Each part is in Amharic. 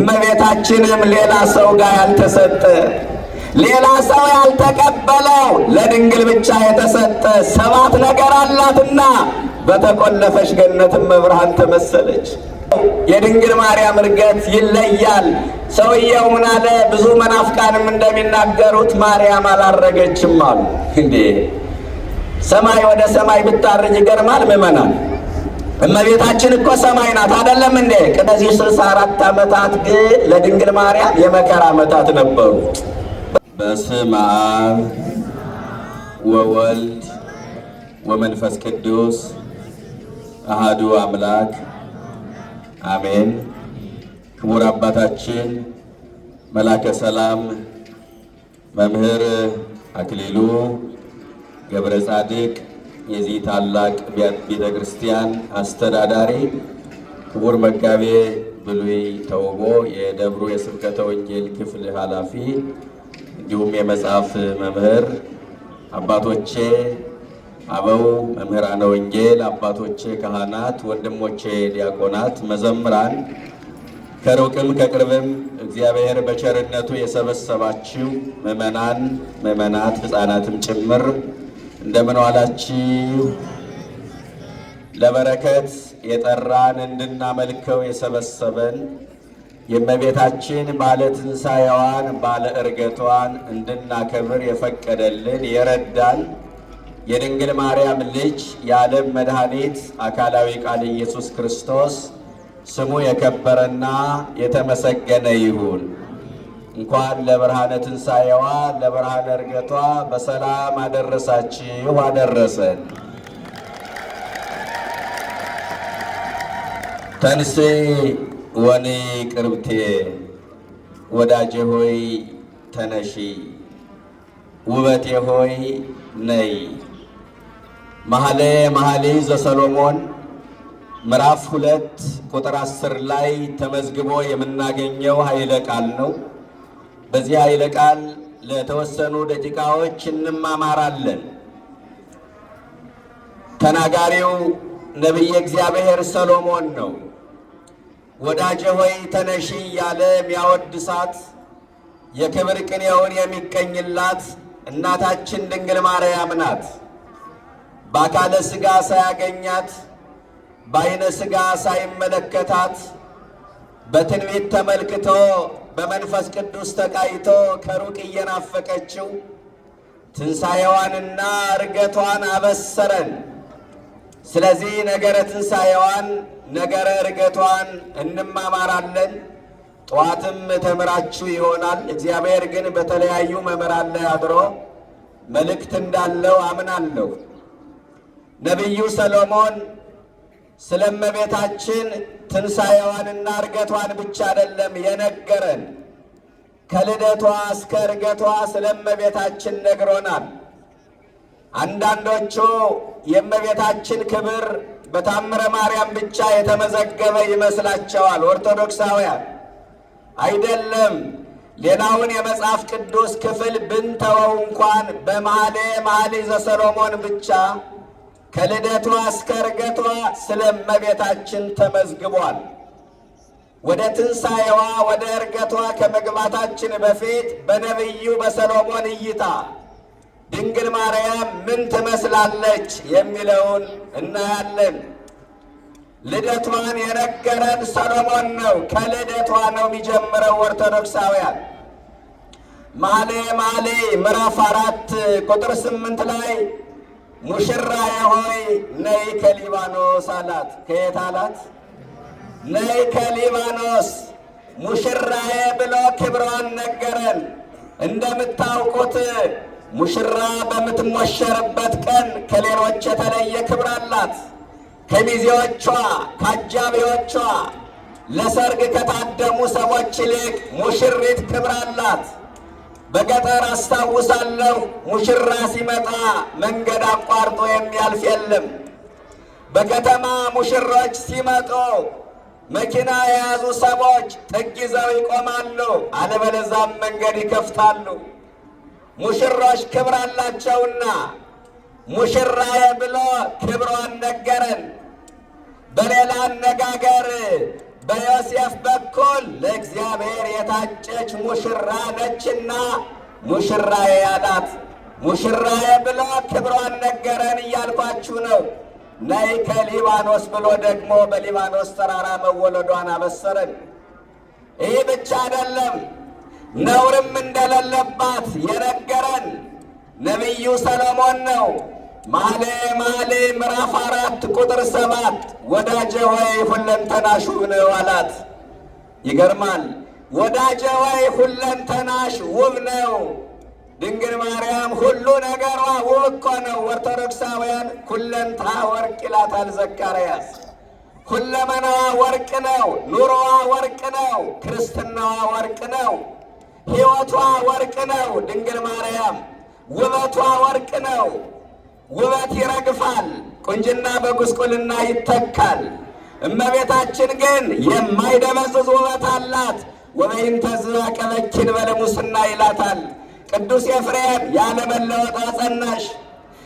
እመቤታችንም ሌላ ሰው ጋር ያልተሰጠ ሌላ ሰው ያልተቀበለው ለድንግል ብቻ የተሰጠ 7 ነገር አላትና በተቆለፈች ገነትም መብርሃን ተመሰለች። የድንግል ማርያም እርገት ይለያል። ሰውየው ምን አለ? ብዙ መናፍቃንም እንደሚናገሩት ማርያም አላረገችም አሉ። እንዴ ሰማይ ወደ ሰማይ ብታርጅ ይገርማል ምእመናን። እመቤታችን እኮ ሰማይ ናት አይደለም እንዴ? ከነዚህ 64 ዓመታት ግን ለድንግል ማርያም የመከራ ዓመታት ነበሩ። በስመ አብ ወወልድ ወመንፈስ ቅዱስ አሐዱ አምላክ አሜን። ክቡር አባታችን መላከ ሰላም መምህር አክሊሉ ገብረ ጻድቅ የዚህ ታላቅ ቤተ ክርስቲያን አስተዳዳሪ፣ ክቡር መጋቤ ብሉይ ተውቦ የደብሩ የስብከተ ወንጌል ክፍል ኃላፊ፣ እንዲሁም የመጽሐፍ መምህር አባቶቼ አበው መምህራነ ወንጌል፣ አባቶቼ ካህናት፣ ወንድሞቼ ዲያቆናት፣ መዘምራን፣ ከሩቅም ከቅርብም እግዚአብሔር በቸርነቱ የሰበሰባችሁ ምእመናን ምእመናት፣ ሕፃናትም ጭምር እንደምን ዋላችሁ? ለበረከት የጠራን እንድናመልከው የሰበሰበን የእመቤታችን ባለ ትንሣኤዋን ባለ ዕርገቷን እንድናከብር የፈቀደልን የረዳን የድንግል ማርያም ልጅ የዓለም መድኃኒት አካላዊ ቃል ኢየሱስ ክርስቶስ ስሙ የከበረና የተመሰገነ ይሁን። እንኳን ለብርሃነ ትንሣኤዋ ለብርሃነ ዕርገቷ በሰላም አደረሳችሁ አደረሰን። ተንሥ ወንቅርብቴ፣ ወዳጄ ሆይ ተነሺ፣ ውበቴ ሆይ ነይ። መኃልየ ዘሰሎሞን ምዕራፍ 2 ቁጥር 10 ላይ ተመዝግቦ የምናገኘው ኃይለ ቃል ነው። በዚህ ኃይለ ቃል ለተወሰኑ ደቂቃዎች እንማማራለን። ተናጋሪው ነቢየ እግዚአብሔር ሰሎሞን ነው። ወዳጄ ሆይ ተነሺ እያለ የሚያወድሳት የክብር ቅኔውን የሚቀኝላት እናታችን ድንግል ማርያም ናት። በአካለ ሥጋ ሳያገኛት በዓይነ ሥጋ ሳይመለከታት በትንቢት ተመልክቶ በመንፈስ ቅዱስ ተቃይቶ ከሩቅ እየናፈቀችው ትንሣኤዋንና ዕርገቷን አበሰረን። ስለዚህ ነገረ ትንሣኤዋን ነገረ ዕርገቷን እንማማራለን። ጠዋትም ተምራችሁ ይሆናል። እግዚአብሔር ግን በተለያዩ መምህራን ላይ አድሮ መልእክት እንዳለው አምናለሁ። ነቢዩ ሰሎሞን ስለ እመቤታችን ትንሣኤዋንና ዕርገቷን ብቻ አይደለም የነገረን፣ ከልደቷ እስከ ዕርገቷ ስለ እመቤታችን ነግሮናል። አንዳንዶቹ የእመቤታችን ክብር በታምረ ማርያም ብቻ የተመዘገበ ይመስላቸዋል። ኦርቶዶክሳውያን አይደለም። ሌላውን የመጽሐፍ ቅዱስ ክፍል ብንተወው እንኳን በመኃልየ ዘሰሎሞን ብቻ ከልደቷ እስከ ዕርገቷ ስለ እመቤታችን ተመዝግቧል። ወደ ትንሣኤዋ ወደ ዕርገቷ ከመግባታችን በፊት በነቢዩ በሰሎሞን እይታ ድንግል ማርያም ምን ትመስላለች የሚለውን እናያለን። ልደቷን የነገረን ሰሎሞን ነው። ከልደቷ ነው የሚጀምረው። ኦርቶዶክሳውያን መኃልየ ምዕራፍ 4 ቁጥር 8 ላይ ሙሽራዬ ሆይ ነይ ከሊባኖስ አላት። ከየት አላት? ነይ ከሊባኖስ። ሙሽራዬ ብሎ ክብሯን ነገረን። እንደምታውቁት ሙሽራ በምትሞሸርበት ቀን ከሌሎች የተለየ ክብር አላት። ከሚዜዎቿ ከአጃቢዎቿ ለሰርግ ከታደሙ ሰዎች ይልቅ ሙሽሪት ክብር አላት። በገጠር አስታውሳለሁ፣ ሙሽራ ሲመጣ መንገድ አቋርጦ የሚያልፍ የለም። በከተማ ሙሽሮች ሲመጡ መኪና የያዙ ሰዎች ጥግ ይዘው ይቆማሉ፣ አለበለዛም መንገድ ይከፍታሉ። ሙሽሮች ክብር አላቸውና ሙሽራዬ ብሎ ክብሯን ነገረን። በሌላ አነጋገር በዮሴፍ በኩል ለእግዚአብሔር የታጨች ሙሽራ ነችና ሙሽራዬ ያላት። ሙሽራዬ ብሎ ክብሯን ነገረን እያልኳችሁ ነው። ነይ ከሊባኖስ ብሎ ደግሞ በሊባኖስ ተራራ መወለዷን አበሰረን። ይህ ብቻ አይደለም፣ ነውርም እንደሌለባት የነገረን ነቢዩ ሰሎሞን ነው። መኃልየ ምዕራፍ 4 ቁጥር 7 ወዳጄ ሆይ ሁለንተናሽ ውብ ነው አላት። ይገርማል። ወዳጄ ሆይ ሁለንተናሽ ውብ ነው። ድንግል ማርያም ሁሉ ነገሯ ውብ እኮ ነው። ኦርቶዶክሳውያን ሁለንታ ወርቅ ይላታል ዘካርያስ። ሁለመናዋ ወርቅ ነው። ኑሮዋ ወርቅ ነው። ክርስትናዋ ወርቅ ነው። ሕይወቷ ወርቅ ነው። ድንግል ማርያም ውበቷ ወርቅ ነው። ውበት ይረግፋል፣ ቁንጅና በጉስቁልና ይተካል። እመቤታችን ግን የማይደበዝዝ ውበት አላት። ወበይንተ ዝአቀበኪን በለሙስና ይላታል ቅዱስ ኤፍሬም። ያለመለወጥ ጸናሽ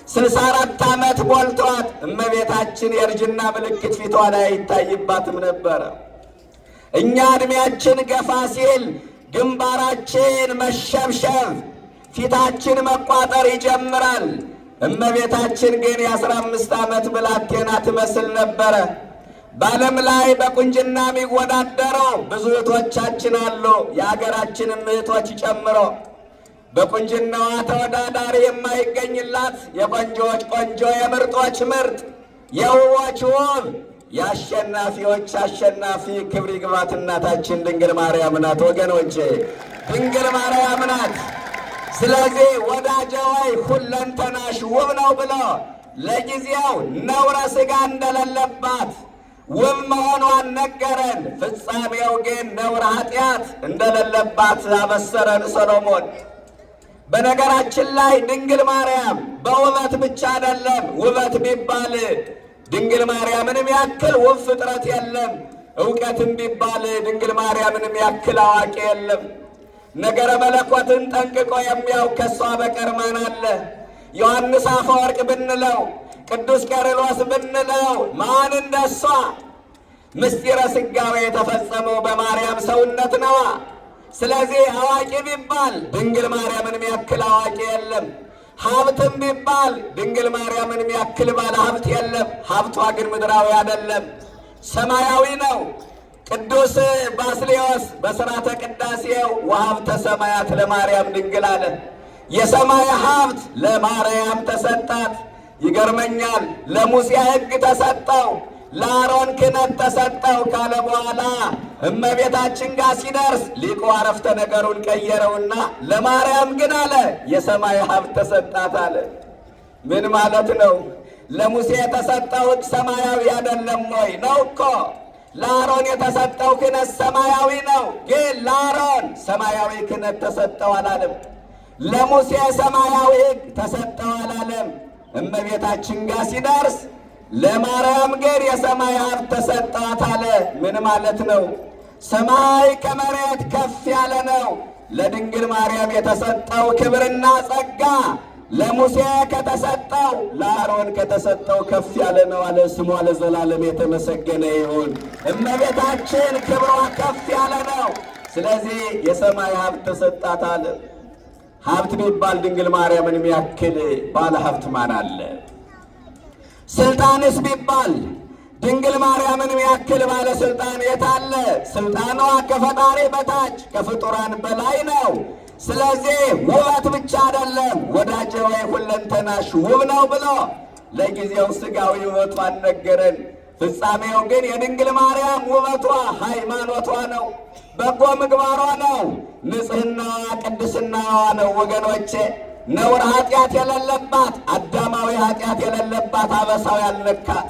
64 ዓመት ሞልቷት እመቤታችን የእርጅና ምልክት ፊቷ ላይ አይታይባትም ነበረ። እኛ ዕድሜያችን ገፋ ሲል ግንባራችን መሸብሸብ፣ ፊታችን መቋጠር ይጀምራል። እመቤታችን ግን የ15 ዓመት ብላቴና ትመስል ነበረ። በዓለም ላይ በቁንጅና የሚወዳደረው ብዙ እህቶቻችን አሉ፣ የአገራችንም እህቶች ጨምሮ። በቁንጅናዋ ተወዳዳሪ የማይገኝላት የቆንጆዎች ቆንጆ፣ የምርጦች ምርጥ፣ የውቦች ውብ፣ የአሸናፊዎች አሸናፊ ክብር ይግባት እናታችን ድንግል ማርያም ናት። ወገኖቼ ድንግል ማርያም ናት። ስለዚህ ወዳጄ ሆይ ሁለንተናሽ ውብ ነው ብሎ ለጊዜው ነውረ ሥጋ እንደሌለባት ውብ መሆኗን ነገረን። ፍጻሜው ግን ነውረ ኃጢአት እንደሌለባት አበሰረን ሰሎሞን። በነገራችን ላይ ድንግል ማርያም በውበት ብቻ አይደለም። ውበት ቢባል ድንግል ማርያምንም ያክል ውብ ፍጥረት የለም። ዕውቀትም ቢባል ድንግል ማርያምንም ያክል አዋቂ የለም። ነገረ መለኮትን ጠንቅቆ የሚያውቅ ከሷ በቀር ማን አለ? ዮሐንስ አፈወርቅ ብንለው፣ ቅዱስ ቄርሎስ ብንለው ማን እንደሷ? ምስጢረ ሥጋዌ የተፈጸመው በማርያም ሰውነት ነዋ። ስለዚህ አዋቂ ቢባል ድንግል ማርያምን ያክል አዋቂ የለም። ሀብትም ቢባል ድንግል ማርያምን ያክል ባለ ሀብት የለም። ሀብቷ ግን ምድራዊ አይደለም፣ ሰማያዊ ነው። ቅዱስ ባስልዮስ በሥርዓተ ቅዳሴው ወሀብተ ሰማያት ለማርያም ድንግል አለ። የሰማይ ሀብት ለማርያም ተሰጣት። ይገርመኛል። ለሙሴ ሕግ ተሰጠው፣ ለአሮን ክህነት ተሰጠው ካለ በኋላ እመቤታችን ጋር ሲደርስ ሊቁ አረፍተ ነገሩን ቀየረውና ለማርያም ግን አለ የሰማይ ሀብት ተሰጣት አለ። ምን ማለት ነው? ለሙሴ የተሰጠው ሕግ ሰማያዊ አይደለም ወይ? ነው እኮ። ለአሮን የተሰጠው ክህነት ሰማያዊ ነው፣ ግን ለአሮን ሰማያዊ ክህነት ተሰጠው አላለም። ለሙሴ ሰማያዊ ሕግ ተሰጠው አላለም። እመቤታችን ጋር ሲደርስ ለማርያም ግን የሰማይ ሀብት ተሰጣት አለ። ምን ማለት ነው? ሰማይ ከመሬት ከፍ ያለ ነው። ለድንግል ማርያም የተሰጠው ክብርና ጸጋ ለሙሴ ከተሰጠው ለአሮን ከተሰጠው ከፍ ያለ ነው አለ። ስሟ ለዘላለም የተመሰገነ ይሁን። እመቤታችን ክብሯ ከፍ ያለ ነው። ስለዚህ የሰማይ ሀብት ተሰጣት አለ። ሀብት ቢባል ድንግል ማርያምን የሚያክል ባለ ሀብት ማን አለ? ስልጣንስ ቢባል ድንግል ማርያምን የሚያክል ባለ ስልጣን የት አለ? ስልጣኗ ከፈጣሪ በታች ከፍጡራን በላይ ነው። ስለዚህ ውበት ብቻ አይደለም፣ ወዳጄ ሆይ ሁለንተናሽ ውብ ነው ብሎ ለጊዜው ሥጋዊ ውበቷን ነገረን። ፍጻሜው ግን የድንግል ማርያም ውበቷ ሃይማኖቷ ነው፣ በጎ ምግባሯ ነው፣ ንጽሕናዋ ቅድስናዋ ነው። ወገኖቼ ነውር ኃጢአት የሌለባት፣ አዳማዊ ኃጢአት የሌለባት፣ አበሳው ያልነካት፣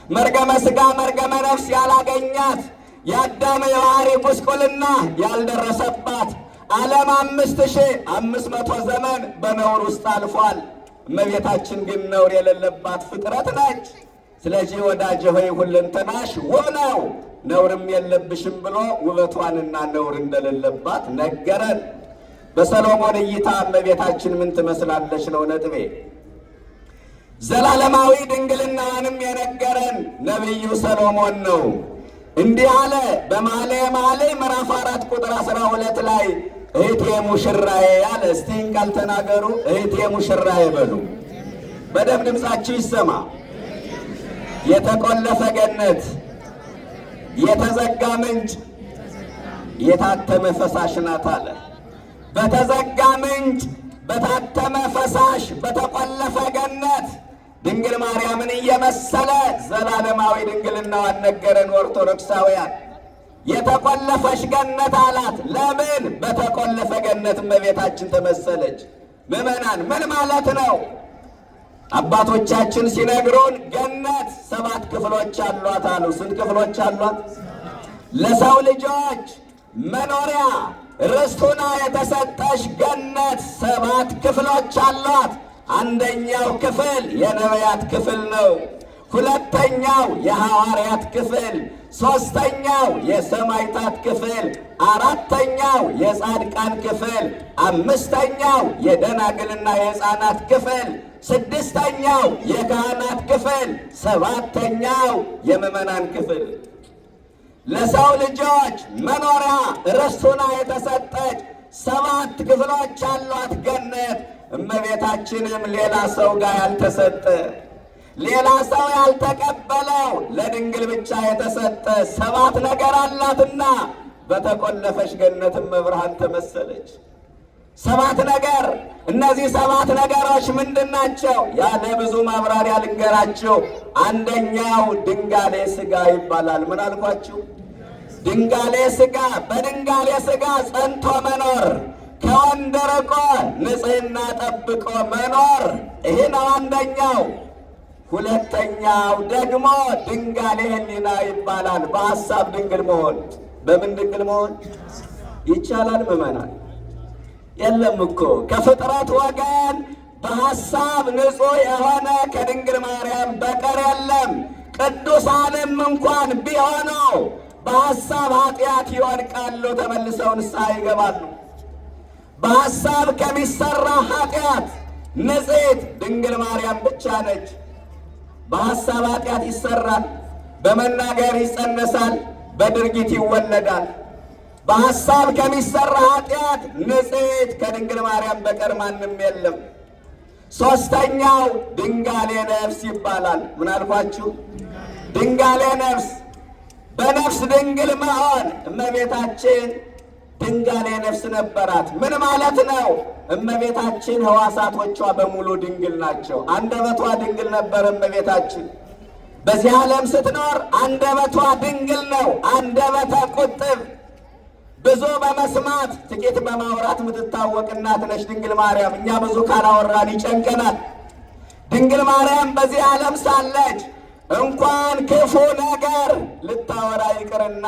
መርገመ ሥጋ መርገመ ነፍስ ያላገኛት፣ የአዳም የባሕሪ ጉስቁልና ያልደረሰባት ዓለም 5500 ዘመን በነውር ውስጥ አልፏል። እመቤታችን ግን ነውር የሌለባት ፍጥረት ነች። ስለዚህ ወዳጄ ሆይ ሁለንተናሽ ውብ ነው፣ ነውርም የለብሽም ብሎ ውበቷንና ነውር እንደሌለባት ነገረን። በሰሎሞን እይታ እመቤታችን ምን ትመስላለች ነው ነጥቤ። ዘላለማዊ ድንግልናዋንም የነገረን ነቢዩ ሰሎሞን ነው። እንዲህ አለ በመኃልየ መኃልይ ምዕራፍ 4 ቁጥር 12 ላይ እህቴ ሙሽራዬ አለ። እስቲ ቃል ተናገሩ። እህቴ ሙሽራዬ በሉ። በደምብ ድምፃችሁ ይሰማ። የተቆለፈ ገነት፣ የተዘጋ ምንጭ፣ የታተመ ፈሳሽ ናት አለ። በተዘጋ ምንጭ፣ በታተመ ፈሳሽ፣ በተቆለፈ ገነት ድንግል ማርያምን እየመሰለ ዘላለማዊ ድንግልናዋን ነገረን ኦርቶዶክሳውያን። የተቆለፈች ገነት አላት። ለምን? በተቆለፈ ገነት እመቤታችን ተመሰለች። ምዕመናን ምን ማለት ነው? አባቶቻችን ሲነግሩን ገነት 7 ክፍሎች አሏት አሉ። ስንት ክፍሎች አሏት? ለሰው ልጆች መኖሪያ ርስቱና የተሰጠች ገነት 7 ክፍሎች አሏት። አንደኛው ክፍል የነቢያት ክፍል ነው። ሁለተኛው የሐዋርያት ክፍል፣ ሦስተኛው የሰማዕታት ክፍል፣ አራተኛው የጻድቃን ክፍል፣ አምስተኛው የደናግልና የሕፃናት ክፍል፣ ስድስተኛው የካህናት ክፍል፣ ሰባተኛው የምዕመናን ክፍል። ለሰው ልጆች መኖሪያ ርስቱና የተሰጠች 7 ክፍሎች አሏት ገነት። እመቤታችንም ሌላ ሰው ጋር ያልተሰጠ ሌላ ሰው ያልተቀበለው ለድንግል ብቻ የተሰጠ 7 ነገር አላትና በተቆለፈች ገነትም መብርሃን ተመሰለች። 7 ነገር። እነዚህ 7 ነገሮች ምንድን ናቸው? ያለ ብዙ ማብራሪያ ልንገራችሁ። አንደኛው ድንጋሌ ሥጋ ይባላል። ምን አልኳችሁ? ድንጋሌ ሥጋ። በድንጋሌ ሥጋ ጸንቶ መኖር፣ ከወንድ ርቆ ንጽሕና ጠብቆ መኖር፣ ይህ ነው አንደኛው። ሁለተኛው ደግሞ ድንጋሌ ሕሊና ይባላል። በሐሳብ ድንግል መሆን። በምን ድንግል መሆን ይቻላል? ምዕመናን የለም እኮ ከፍጥረት ወገን በሐሳብ ንጹሕ የሆነ ከድንግል ማርያም በቀር የለም። ቅዱሳንም እንኳን ቢሆኑ በሐሳብ ኃጢአት ይወድቃሉ፣ ተመልሰው ንስሐ ይገባሉ። በሐሳብ ከሚሠራ ኃጢአት ንጽሕት ድንግል ማርያም ብቻ ነች። በሐሳብ ኃጢአት ይሠራል፣ በመናገር ይጸነሳል፣ በድርጊት ይወለዳል። በሐሳብ ከሚሠራ ኃጢአት ንጽሕት ከድንግል ማርያም በቀር ማንም የለም። ሦስተኛው ድንጋሌ ነፍስ ይባላል። ምን አልኳችሁ? ድንጋሌ ነፍስ። በነፍስ ድንግል መሆን። እመቤታችን ድንጋሌ ነፍስ ነበራት። ምን ማለት ነው? እመቤታችን ሕዋሳቶቿ በሙሉ ድንግል ናቸው። አንደበቷ ድንግል ነበር እመቤታችን። በዚህ ዓለም ስትኖር አንደበቷ ድንግል ነው። አንደበተ ቁጥብ፣ ብዙ በመስማት ጥቂት በማውራት የምትታወቅ እናት ነች ድንግል ማርያም። እኛ ብዙ ካላወራን ይጨንቀናል። ድንግል ማርያም በዚህ ዓለም ሳለች እንኳን ክፉ ነገር ልታወራ ይቅርና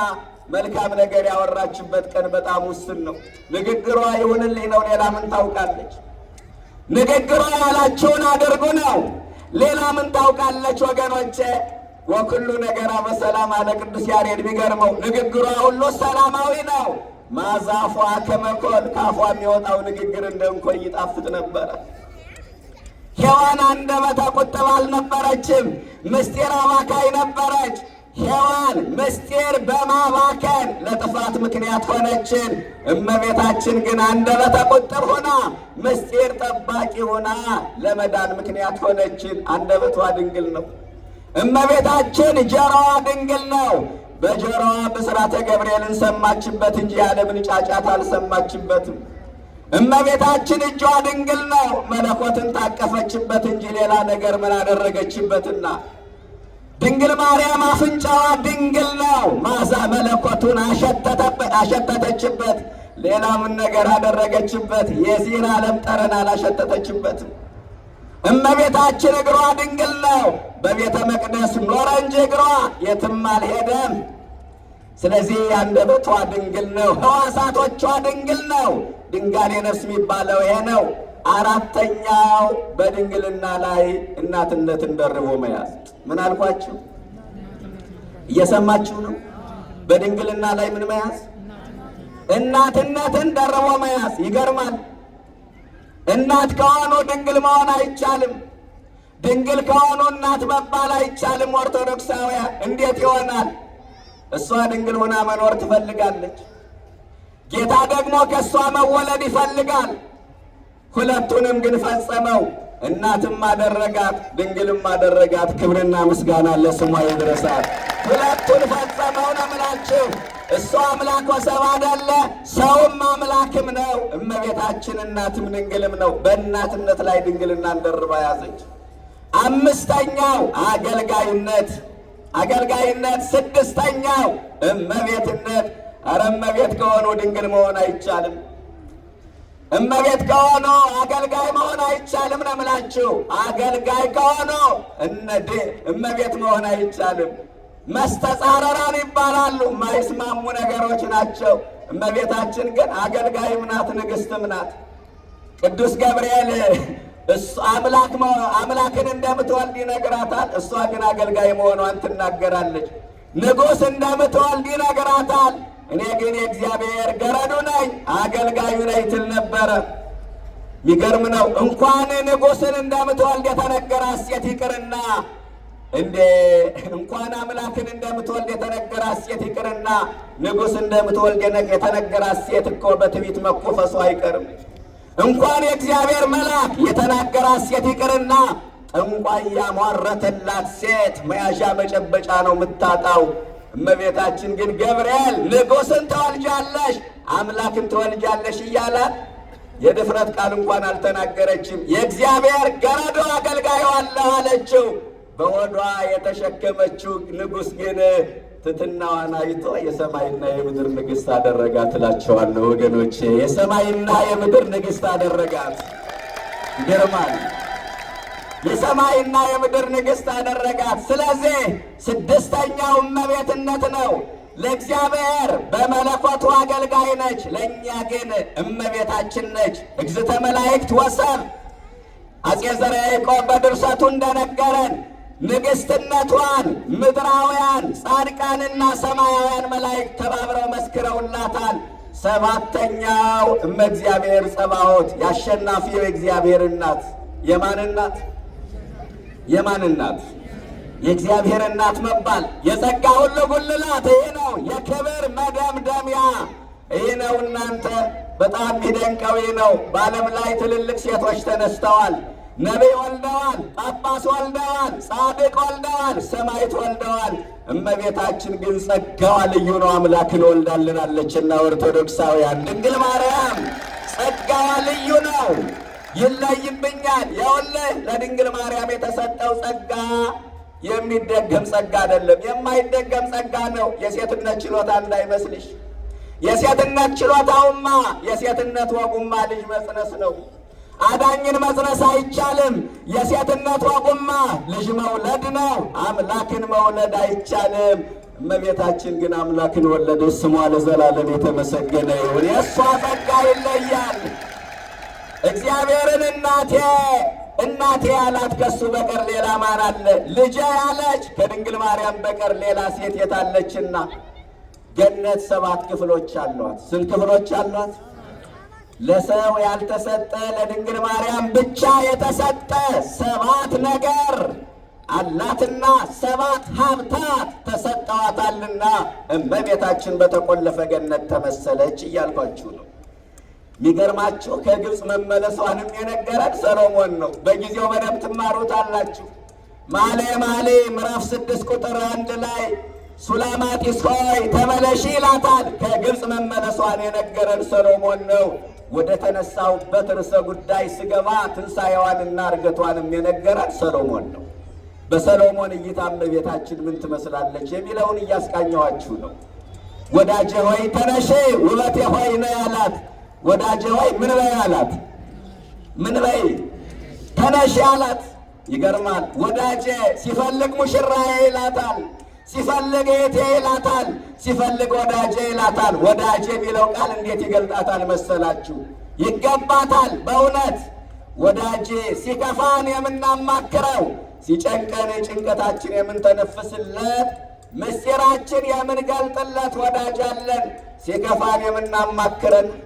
መልካም ነገር ያወራችበት ቀን በጣም ውስን ነው። ንግግሯ ይሁንልኝ ነው። ሌላ ምን ታውቃለች? ንግግሯ ያላችሁን አድርጉ ነው። ሌላ ምን ታውቃለች ወገኖቼ? ወኩሉ ነገራ በሰላም አለ ቅዱስ ያሬድ። የሚገርመው ንግግሯ ሁሉ ሰላማዊ ነው። ማዛፏ ከመኮል፣ ካፏ የሚወጣው ንግግር እንደ እንኮይ ይጣፍጥ ነበረ። ሔዋን አንደበተ ቁጥብ አልነበረችም፣ ምስጢር አባካይ ነበረች። ሔዋን ምስጢር በማባከን ለጥፋት ምክንያት ሆነችን። እመቤታችን ግን አንደበተ ቁጥብ ሆና ምስጢር ጠባቂ ሆና ለመዳን ምክንያት ሆነችን። አንደበቷ ድንግል ነው። እመቤታችን ጆሮዋ ድንግል ነው። በጆሮዋ ብስራተ ገብርኤልን ሰማችበት እንጂ የዓለምን ጫጫታ አልሰማችበትም። እመቤታችን እጇ ድንግል ነው። መለኮትን ታቀፈችበት እንጂ ሌላ ነገር ምን አደረገችበትና? ድንግል ማርያም አፍንጫዋ ድንግል ነው። ማዛ መለኮቱን አሸተተችበት። ሌላ ምን ነገር አደረገችበት? የዚህን ዓለም ጠረን አላሸተተችበትም። እመቤታችን እግሯ ድንግል ነው። በቤተ መቅደስ ኖረ እንጂ እግሯ የትም አልሄደም። ስለዚህ አንደበቷ ድንግል ነው። ሕዋሳቶቿ ድንግል ነው። ድንጋሌ ነፍስ የሚባለው ይሄ ነው። አራተኛው በድንግልና ላይ እናትነትን ደርቦ መያዝ። ምን አልኳችሁ? እየሰማችሁ ነው? በድንግልና ላይ ምን መያዝ? እናትነትን ደርቦ መያዝ። ይገርማል። እናት ከሆኑ ድንግል መሆን አይቻልም። ድንግል ከሆኑ እናት መባል አይቻልም። ኦርቶዶክሳውያን እንዴት ይሆናል? እሷ ድንግል ሆና መኖር ትፈልጋለች። ጌታ ደግሞ ከእሷ መወለድ ይፈልጋል። ሁለቱንም ግን ፈጸመው። እናትም አደረጋት፣ ድንግልም አደረጋት። ክብርና ምስጋና ለስሟ ይድረሳት። ሁለቱን ፈጸመው ነው የምላችሁ። እሱ አምላክ ወሰብ አይደለ፣ ሰውም አምላክም ነው። እመቤታችን እናትም ድንግልም ነው። በእናትነት ላይ ድንግልናን ደርባ ያዘች። አምስተኛው አገልጋይነት። ስድስተኛው እመቤትነት። ኧረ እመቤት ከሆኑ ድንግል መሆን አይቻልም። እመቤት ከሆኑ አገልጋይ መሆን አይቻልም ነው የምላችሁ። አገልጋይ ከሆኑ እመቤት መሆን አይቻልም። መስተጻረራን ይባላሉ። የማይስማሙ ነገሮች ናቸው። እመቤታችን ግን አገልጋይም ናት፣ ንግሥትም ናት። ቅዱስ ገብርኤል አምላክን እንደምትወልድ ይነግራታል። እሷ ግን አገልጋይ መሆኗን ትናገራለች። ንጉሥ እንደምትወልድ ይነግራታል። እኔ ግን የእግዚአብሔር ገረዱ ነኝ፣ አገልጋዩ ነኝ ትል ነበረ። የሚገርም ነው። እንኳን ንጉሥን እንደምትወልድ የተነገራት ሴት ይቅርና እንኳን አምላክን እንደምትወልድ የተነገራት ሴት ይቅርና ንጉሥ እንደምትወልድ የተነገራት ሴት እኮ በትዕቢት መኮፈሱ አይቀርም። እንኳን የእግዚአብሔር መልአክ የተናገራት ሴት ይቅርና ጠንቋይ ያሟረተላት ሴት መያዣ መጨበጫ ነው የምታጣው። እመቤታችን ግን ገብርኤል ንጉሥን ትወልጃለሽ፣ አምላክን ትወልጃለሽ እያላት የድፍረት ቃል እንኳን አልተናገረችም። የእግዚአብሔር ገረዶ አገልጋዩ አለሁ አለችው። በሆዷ የተሸከመችው ንጉሥ ግን ትሕትናዋን አይቶ የሰማይና የምድር ንግሥት አደረጋት እላቸዋለሁ ወገኖቼ። የሰማይና የምድር ንግሥት አደረጋት። ይገርማል። የሰማይና የምድር ንግሥት አደረጋት። ስለዚህ ስድስተኛው እመቤትነት ነው። ለእግዚአብሔር በመለኮቱ አገልጋይ ነች፣ ለእኛ ግን እመቤታችን ነች። እግዝእተ መላእክት ወሰብ አፄ ዘርዓ ያዕቆብ በድርሰቱ እንደነገረን ንግሥትነቷን ምድራውያን ጻድቃንና ሰማያውያን መላእክት ተባብረው መስክረውላታል። ሰባተኛው እመእግዚአብሔር ጸባዖት ያሸናፊው የእግዚአብሔር እናት። የማን እናት? የማን እናት? የእግዚአብሔር እናት መባል የጸጋ ሁሉ ጉልላት ይህ ነው። የክብር መደምደሚያ ይህ ነው። እናንተ በጣም የሚደንቀው ይህ ነው። በዓለም ላይ ትልልቅ ሴቶች ተነስተዋል። ነቢይ ወልደዋል፣ ጳጳስ ወልደዋል፣ ጻድቅ ወልደዋል፣ ሰማዕት ወልደዋል። እመቤታችን ግን ጸጋዋ ልዩ ነው። አምላክን ወልዳልናለችና ኦርቶዶክሳውያን ድንግል ማርያም ጸጋዋ ልዩ ነው። ይለይብኛል። ይኸውልህ ለድንግል ማርያም የተሰጠው ጸጋ የሚደገም ጸጋ አይደለም፣ የማይደገም ጸጋ ነው። የሴትነት ችሎታ እንዳይመስልሽ። የሴትነት ችሎታውማ የሴትነት ወጉማ ልጅ መጽነስ ነው። አዳኝን መጽነስ አይቻልም። የሴትነት ወጉማ ልጅ መውለድ ነው። አምላክን መውለድ አይቻልም። እመቤታችን ግን አምላክን ወለደች። ስሟ ለዘላለም የተመሰገነ ይሁን። የእሷ ጸጋ ይለያል። እግዚአብሔርን እናቴ ያላት ከሱ በቀር ሌላ ማን አለ? ልጄ ያለች ከድንግል ማርያም በቀር ሌላ ሴት የታለችና? ገነት 7 ክፍሎች አሏት። ስንት ክፍሎች አሏት? ለሰው ያልተሰጠ ለድንግል ማርያም ብቻ የተሰጠ 7 ነገር አላትና 7 ሀብታት ተሰጠዋታልና እመቤታችን በተቆለፈ ገነት ተመሰለች እያልኳችሁ ነው። የሚገርማችሁ ከግብፅ መመለሷንም የነገረን ሰሎሞን ነው። በጊዜው በደንብ ትማሩታላችሁ። መኃልየ ምዕራፍ 6 ቁጥር 1 ላይ ሱላማጢስ ሆይ ተመለሺ ይላታል። ከግብፅ መመለሷን የነገረን ሰሎሞን ነው። ወደ ተነሳውበት ርዕሰ ጉዳይ ስገባ ትንሣኤዋንና እርገቷንም የነገረን ሰሎሞን ነው። በሰሎሞን እይታ እመቤታችን ምን ትመስላለች የሚለውን እያስቃኘኋችሁ ነው። ወዳጄ ሆይ ተነሺ፣ ውበቴ ሆይ ነው ያላት። ወዳጄ ሆይ ምን በይ አላት? ምን በይ ተነሺ አላት። ይገርማል። ወዳጄ ሲፈልግ ሙሽራዬ ይላታል፣ ሲፈልግ እህቴ ይላታል፣ ሲፈልግ ወዳጄ ይላታል። ወዳጄ የሚለው ቃል እንዴት ይገልጣታል መሰላችሁ? ይገባታል በእውነት ወዳጄ። ሲከፋን የምናማክረው፣ ሲጨንቀን ጭንቀታችን የምንተነፍስለት፣ ምስጢራችን የምንገልጥለት ወዳጅ አለን። ሲከፋን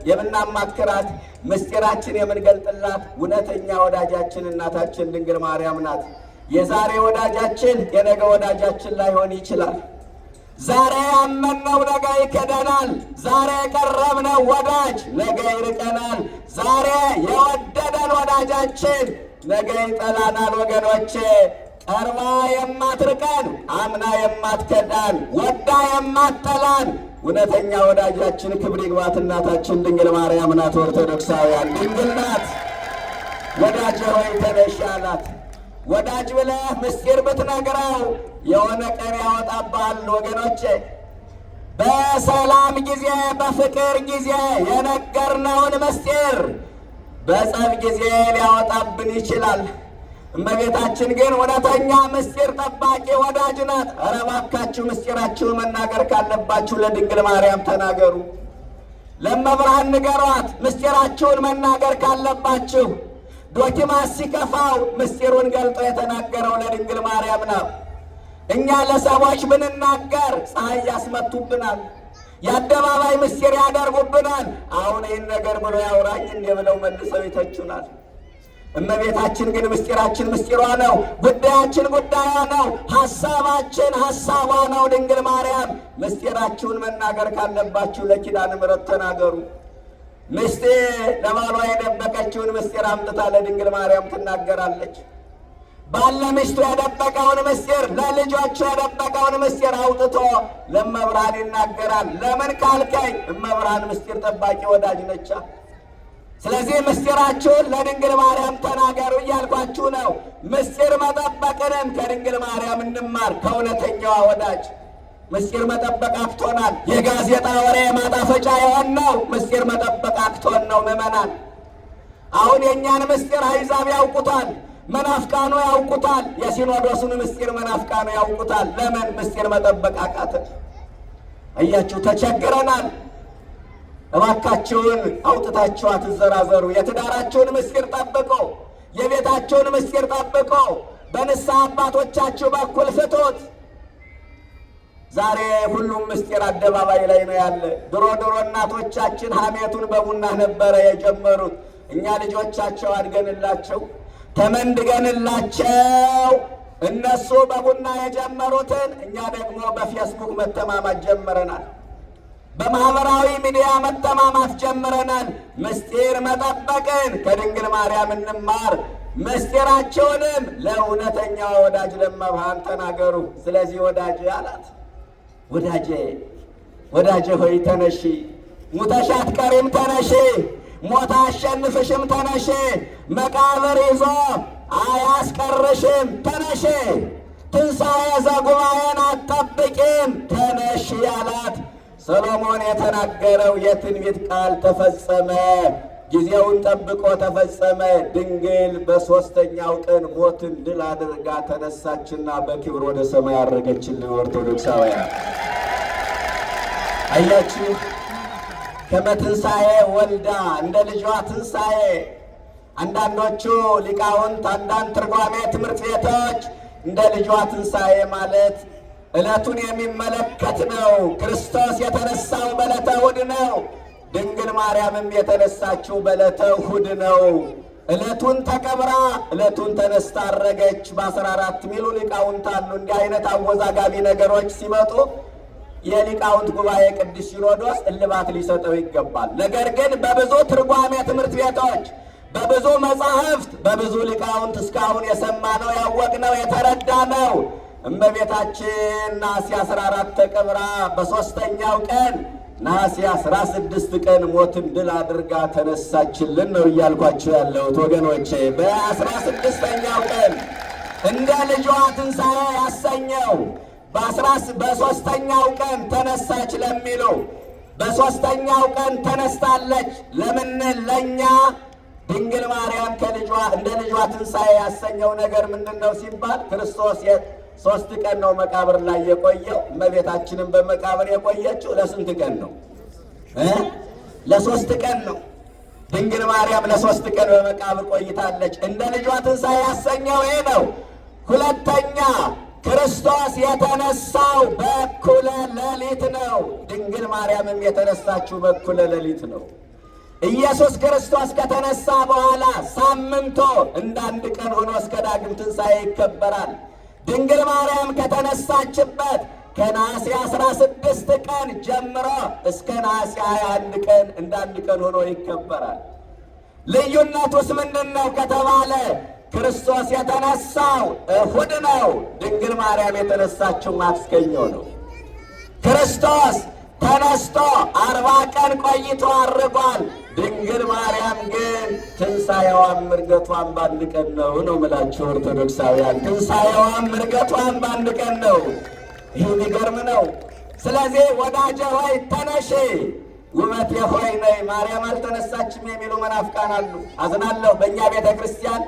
የምናማክራት፣ ምስጢራችን የምንገልጥላት እውነተኛ ወዳጃችን እናታችን ድንግል ማርያም ናት። የዛሬ ወዳጃችን የነገ ወዳጃችን ላይሆን ይችላል። ዛሬ ያመንነው ነገ ይክደናል። ዛሬ የቀረብነው ወዳጅ ነገ ይርቀናል። ዛሬ የወደደን ወዳጃችን ነገ ይጠላናል። ወገኖቼ ቀርባ የማትርቀን አምና የማትከዳን ወዳ የማትጠላን እውነተኛ ወዳጃችን ክብር ይግባት እናታችን ድንግል ማርያም ናት። ኦርቶዶክሳውያን ድንግል ናት። ወዳጅ ሆይ ተነሽ አላት። ወዳጅ ብለህ ምስጢር ብትነግረው የሆነ ቀን ያወጣብሃል። ወገኖቼ በሰላም ጊዜ በፍቅር ጊዜ የነገርነውን ምስጢር በጸብ ጊዜ ሊያወጣብን ይችላል። እመቤታችን ግን እውነተኛ ምስጢር ጠባቂ ወዳጅ ናት። ኧረ እባካችሁ ምስጢራችሁን መናገር ካለባችሁ ለድንግል ማርያም ተናገሩ። ለመብርሃን ንገሯት። ምስጢራችሁን መናገር ካለባችሁ ዶኪማስ ሲከፋው ምስጢሩን ገልጦ የተናገረው ለድንግል ማርያም ነው። እኛ ለሰዎች ብንናገር ፀሐይ ያስመቱብናል፣ የአደባባይ ምስጢር ያደርጉብናል። አሁን ይህን ነገር ብሎ ያውራኝ እንዴ ብለው መልሰው ይተቹናል። እመቤታችን ግን ምስጢራችን ምስጢሯ ነው፣ ጉዳያችን ጉዳዩ ነው፣ ሐሳባችን ሐሳቧ ነው። ድንግል ማርያም ምስጢራችሁን መናገር ካለባችሁ ለኪዳነ ምሕረት ተናገሩ። ሚስቴ ለባሏ የደበቀችውን ምስጢር አምጥታ ለድንግል ማርያም ትናገራለች። ባል ለሚስቱ የደበቀውን ምስጢር፣ ለልጆቹ የደበቀውን ምስጢር አውጥቶ ለመብርሃን ይናገራል። ለምን ካልከኝ እመብርሃን ምስጢር ጠባቂ ወዳጅ ነቻ። ስለዚህ ምስጢራችሁን ለድንግል ማርያም ተናገሩ እያልኳችሁ ነው። ምስጢር መጠበቅንም ከድንግል ማርያም እንማር፣ ከእውነተኛዋ ወዳጅ። ምስጢር መጠበቅ አክቶናል። የጋዜጣ ወሬ ማጣፈጫ የሆነው ምስጢር መጠበቅ አክቶን ነው። ምዕመናን አሁን የእኛን ምስጢር አሕዛብ ያውቁታል፣ መናፍቃኑ ያውቁታል። የሲኖዶሱን ምስጢር መናፍቃኑ ያውቁታል። ለምን? ምስጢር መጠበቅ አቃተን። አያችሁ፣ ተቸግረናል። እባካችሁን አውጥታችሁ አትዘራዘሩ። የትዳራችሁን ምስጢር ጠብቆ፣ የቤታችሁን ምስጢር ጠብቆ በንስሐ አባቶቻችሁ በኩል ፍቱት። ዛሬ ሁሉም ምስጢር አደባባይ ላይ ነው ያለ። ድሮ እናቶቻችን ሐሜቱን በቡና ነበረ የጀመሩት። እኛ ልጆቻቸው አድገንላቸው ተመንድገንላቸው እነሱ በቡና የጀመሩትን እኛ ደግሞ በፌስቡክ መተማማት ጀምረናል። በማህበራዊ ሚዲያ መተማማት ጀምረናል። ምስጢር መጠበቅን ከድንግል ማርያም እንማር። ምስጢራቸውንም ለእውነተኛዋ ወዳጅ ለመብርሃን ተናገሩ። ስለዚህ ወዳጅ አላት፣ ወዳጄ ሆይ ተነሺ፣ ሙተሽ አትቀሪም ተነሺ፣ ሞት አያሸንፍሽም ተነሺ፣ መቃብር ይዞ አያስቀርሽም ተነሺ፣ ትንሣኤ ዘጉባኤን አትጠብቂም ተነሺ አላት። ሰሎሞን የተናገረው የትንቢት ቃል ተፈጸመ። ጊዜውን ጠብቆ ተፈጸመ። ድንግል በሦስተኛው ቀን ሞትን ድል አድርጋ ተነሳችና በክብር ወደ ሰማይ ያረገችልን ኦርቶዶክሳውያን። አያችሁ፣ ከመትንሣኤ ወልዳ እንደ ልጇ ትንሣኤ። አንዳንዶቹ ሊቃውንት፣ አንዳንድ ትርጓሜ ትምህርት ቤቶች እንደ ልጇ ትንሣኤ ማለት ዕለቱን የሚመለከት ነው። ክርስቶስ የተነሳው በዕለተ እሑድ ነው። ድንግል ማርያምም የተነሳችው በዕለተ እሑድ ነው። ዕለቱን ተቀብራ ዕለቱን ተነስታ አረገች። በ14 ሚሉ ሊቃውንት አሉ። እንዲህ አይነት አወዛጋቢ ነገሮች ሲመጡ የሊቃውንት ጉባኤ ቅዱስ ሲኖዶስ እልባት ሊሰጠው ይገባል። ነገር ግን በብዙ ትርጓሜ ትምህርት ቤቶች፣ በብዙ መጻሕፍት፣ በብዙ ሊቃውንት እስካሁን የሰማነው ያወቅነው የተረዳነው እመቤታችን ነሐሴ 14 ተቀብራ በሦስተኛው ቀን ነሐሴ 16 ቀን ሞትን ድል አድርጋ ተነሳችልን ነው እያልኳቸው ያለሁት ወገኖቼ። በ16ኛው ቀን እንደ ልጇ ትንሣኤ ያሰኘው በሦስተኛው ቀን ተነሳች ለሚሉ በሦስተኛው ቀን ተነስታለች ለምንል ለእኛ ድንግል ማርያም ከልጇ እንደ ልጇ ትንሣኤ ያሰኘው ነገር ምንድን ነው ሲባል ክርስቶስ 3 ቀን ነው መቃብር ላይ የቆየው። እመቤታችንም በመቃብር የቆየችው ለስንት ቀን ነው? ለ3 ቀን ነው። ድንግል ማርያም ለ3 ቀን በመቃብር ቆይታለች። እንደ ልጇ ትንሣኤ ያሰኘው ይሄ ነው። ሁለተኛ ክርስቶስ የተነሳው በእኩለ ሌሊት ነው። ድንግል ማርያምም የተነሳችው በእኩለ ሌሊት ነው። ኢየሱስ ክርስቶስ ከተነሳ በኋላ ሳምንቶ እንደ 1 ቀን ሆኖ እስከ ዳግም ትንሣኤ ይከበራል። ድንግል ማርያም ከተነሳችበት ከነሐሴ 16 ቀን ጀምሮ እስከ ነሐሴ 21 ቀን እንዳንድ ቀን ሆኖ ይከበራል። ልዩነቱስ ምንድን ነው ከተባለ ክርስቶስ የተነሳው እሁድ ነው። ድንግል ማርያም የተነሳችው ማክሰኞ ነው። ክርስቶስ ተነስቶ 40 ቀን ቆይቶ አርጓል። ድንግል ማርያም ግን ትንሣኤዋም ዕርገቷም በአንድ ቀን ነው ነው የምላችሁ ኦርቶዶክሳውያን። ትንሣኤዋም ዕርገቷም በአንድ ቀን ነው። ይህ የሚገርም ነው። ስለዚህ ወዳጄ ሆይ ተነሺ፣ ውበቴ ሆይ ነይ። ማርያም አልተነሳችም የሚሉ መናፍቃን አሉ። አዝናለሁ። በእኛ ቤተ ክርስቲያን